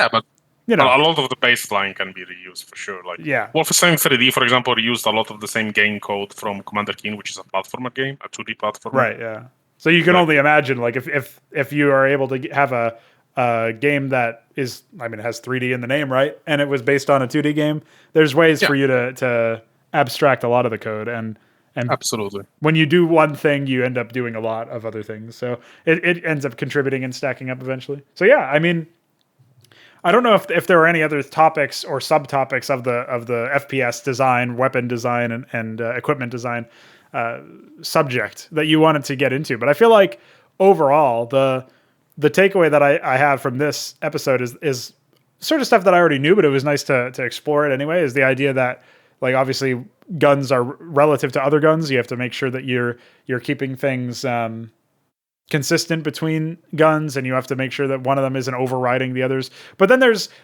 you know, a lot of the baseline can be reused for sure. Like, Wolfenstein 3D, for example, reused a lot of the same game code from Commander Keen, which is a platformer game, a 2D platformer. Right. Yeah. So you can only imagine, like, if you are able to have a a game that is, I mean, it has 3D in the name, right? And it was based on a 2D game. There's ways Yeah, for you to abstract a lot of the code, and absolutely. when you do one thing, you end up doing a lot of other things. So it ends up contributing and stacking up eventually. So yeah, I mean, I don't know if there are any other topics or subtopics of the FPS design, weapon design, and equipment design subject that you wanted to get into, but I feel like overall the takeaway that I have from this episode is sort of stuff that I already knew, but it was nice to explore it anyway. Is the idea that, like, obviously guns are relative to other guns. You have to make sure that you're keeping things consistent between guns, and you have to make sure that one of them isn't overriding the others. But then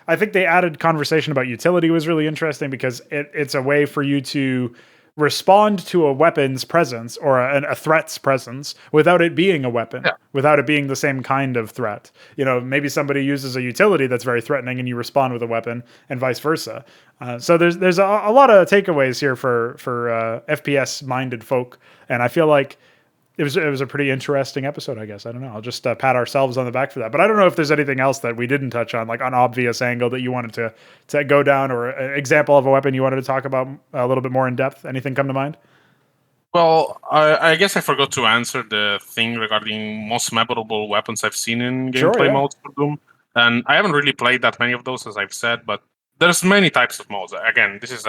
I think they added conversation about utility was really interesting, because it's a way for you to respond to a weapon's presence or a threat's presence without it being a weapon, Yeah. without it being the same kind of threat. You know, maybe somebody uses a utility that's very threatening and you respond with a weapon, and vice versa. So there's a lot of takeaways here for FPS minded folk, and I feel like it was a pretty interesting episode, I guess. I don't know. I'll just pat ourselves on the back for that. But I don't know if there's anything else that we didn't touch on, like an obvious angle that you wanted to go down, or an example of a weapon you wanted to talk about a little bit more in depth. Anything come to mind? Well, I guess I forgot to answer the thing regarding most memorable weapons I've seen in Sure, gameplay yeah. modes for Doom. And I haven't really played that many of those, as I've said, but there's many types of modes. Again, this is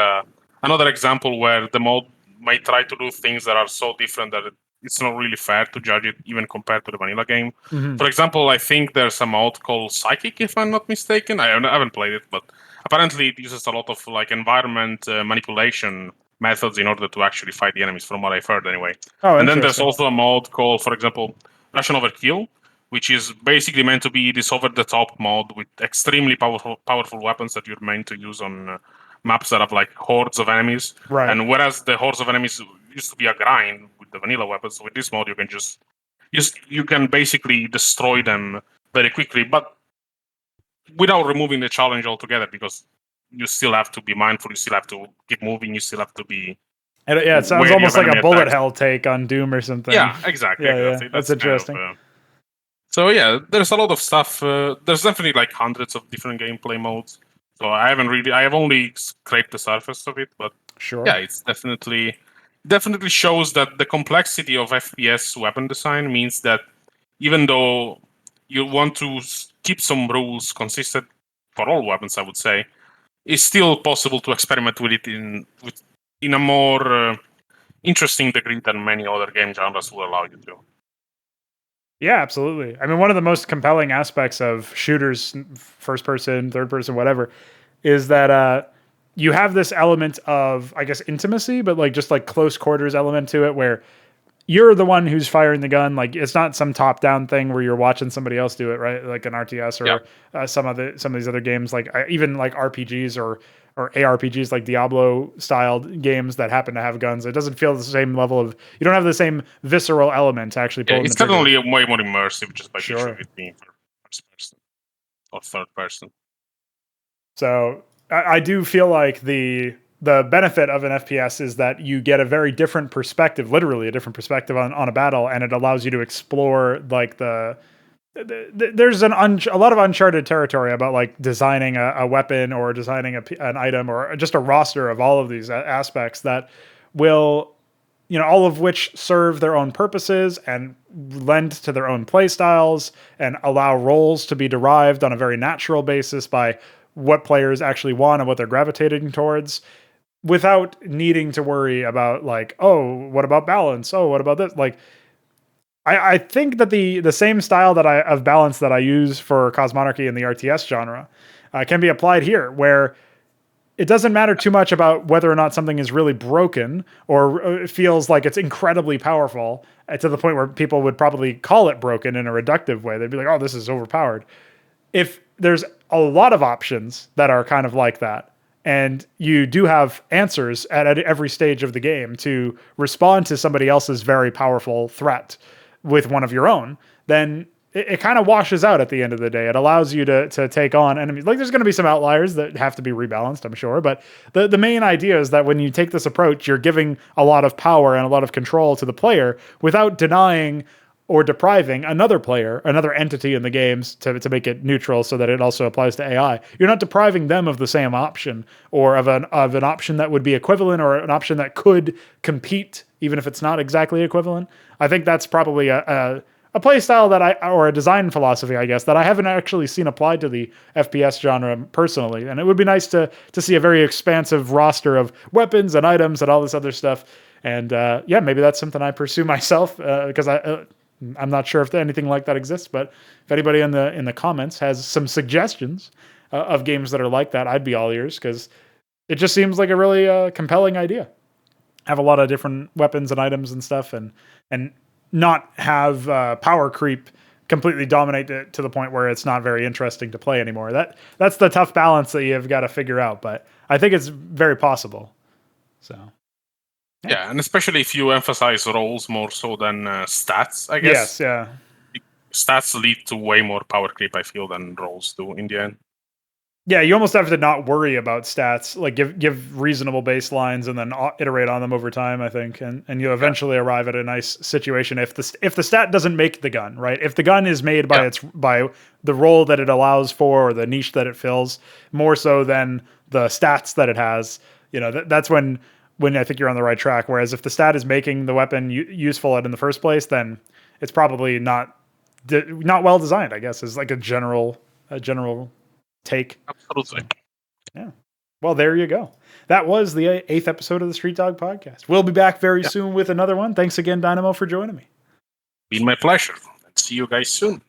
another example where the mode might try to do things that are so different that it's not really fair to judge it, even compared to the vanilla game. Mm-hmm. For example, I think there's a mode called Psychic, if I'm not mistaken. I haven't played it, but apparently it uses a lot of like environment manipulation methods in order to actually fight the enemies, from what I've heard anyway. Oh, And then there's interesting. also a mode called, for example, Russian Overkill, which is basically meant to be this over-the-top mode with extremely powerful weapons that you're meant to use on maps that have like hordes of enemies. Right. And whereas the hordes of enemies used to be a grind with the vanilla weapons, with this mode you can you can basically destroy them very quickly, but without removing the challenge altogether, because you still have to be mindful, you still have to keep moving, you still have to be. And it sounds wary almost of like a enemy bullet attacks. hell take on Doom or something. Yeah, exactly. Yeah. That's That's interesting. So yeah, there's a lot of stuff. There's definitely like hundreds of different gameplay modes. So I have only scraped the surface of it, but Sure. yeah, it's definitely shows that the complexity of FPS weapon design means that even though you want to keep some rules consistent for all weapons, I would say, it's still possible to experiment with it in a more interesting degree than many other game genres will allow you to. Yeah, absolutely. I mean, one of the most compelling aspects of shooters, first person, third person, whatever, is that you have this element of, I guess, intimacy, but like just like close quarters element to it, where you're the one who's firing the gun. Like, it's not some top down thing where you're watching somebody else do it, right? Like an RTS or some of these other games, like even like RPGs or ARPGs, like Diablo styled games that happen to have guns. It doesn't feel the same level of, you don't have the same visceral element to actually pull. Yeah, it's certainly way more immersive just by virtue of it being first person or third person. So I do feel like the benefit of an FPS is that you get a very different perspective, literally a different perspective on a battle, and it allows you to explore like there's a lot of uncharted territory about like designing a weapon or designing an item or just a roster of all of these aspects that will, you know, all of which serve their own purposes and lend to their own play styles and allow roles to be derived on a very natural basis by what players actually want and what they're gravitating towards, without needing to worry about like, oh, what about balance? Oh, what about this? Like, I think that the same style of balance that I use for Cosmonarchy in the RTS genre can be applied here, where it doesn't matter too much about whether or not something is really broken or it feels like it's incredibly powerful to the point where people would probably call it broken in a reductive way. They'd be like, oh, this is overpowered. If there's a lot of options that are kind of like that, and you do have answers at every stage of the game to respond to somebody else's very powerful threat with one of your own, then it kind of washes out at the end of the day. It allows you to take on enemies. Like, there's going to be some outliers that have to be rebalanced, I'm sure. But the main idea is that when you take this approach, you're giving a lot of power and a lot of control to the player without denying or depriving another player, another entity in the games to make it neutral so that it also applies to AI. You're not depriving them of the same option or of an option that would be equivalent or an option that could compete, even if it's not exactly equivalent. I think that's probably a play style or a design philosophy, I guess, that I haven't actually seen applied to the FPS genre personally. And it would be nice to see a very expansive roster of weapons and items and all this other stuff. And yeah, maybe that's something I pursue myself because I'm not sure if anything like that exists. But if anybody in the comments has some suggestions of games that are like that, I'd be all ears because it just seems like a really compelling idea. Have a lot of different weapons and items and stuff, and not have power creep completely dominate it to the point where it's not very interesting to play anymore. That's the tough balance that you've got to figure out, but I think it's very possible. So yeah, and especially if you emphasize roles more so than stats, I guess. Yes, yeah. Stats lead to way more power creep, I feel, than roles do in the end. Yeah, you almost have to not worry about stats, like give reasonable baselines and then iterate on them over time, I think. And you eventually arrive at a nice situation if the stat doesn't make the gun, right? If the gun is made by by the role that it allows for or the niche that it fills, more so than the stats that it has, that's when I think you're on the right track. Whereas if the stat is making the weapon useful in the first place, then it's probably not well designed, I guess, is like a general take. Absolutely. Yeah. Well, there you go. That was the 8th episode of the Street Dog Podcast. We'll be back very soon with another one. Thanks again, Dynamo, for joining me. Been my pleasure. See you guys soon.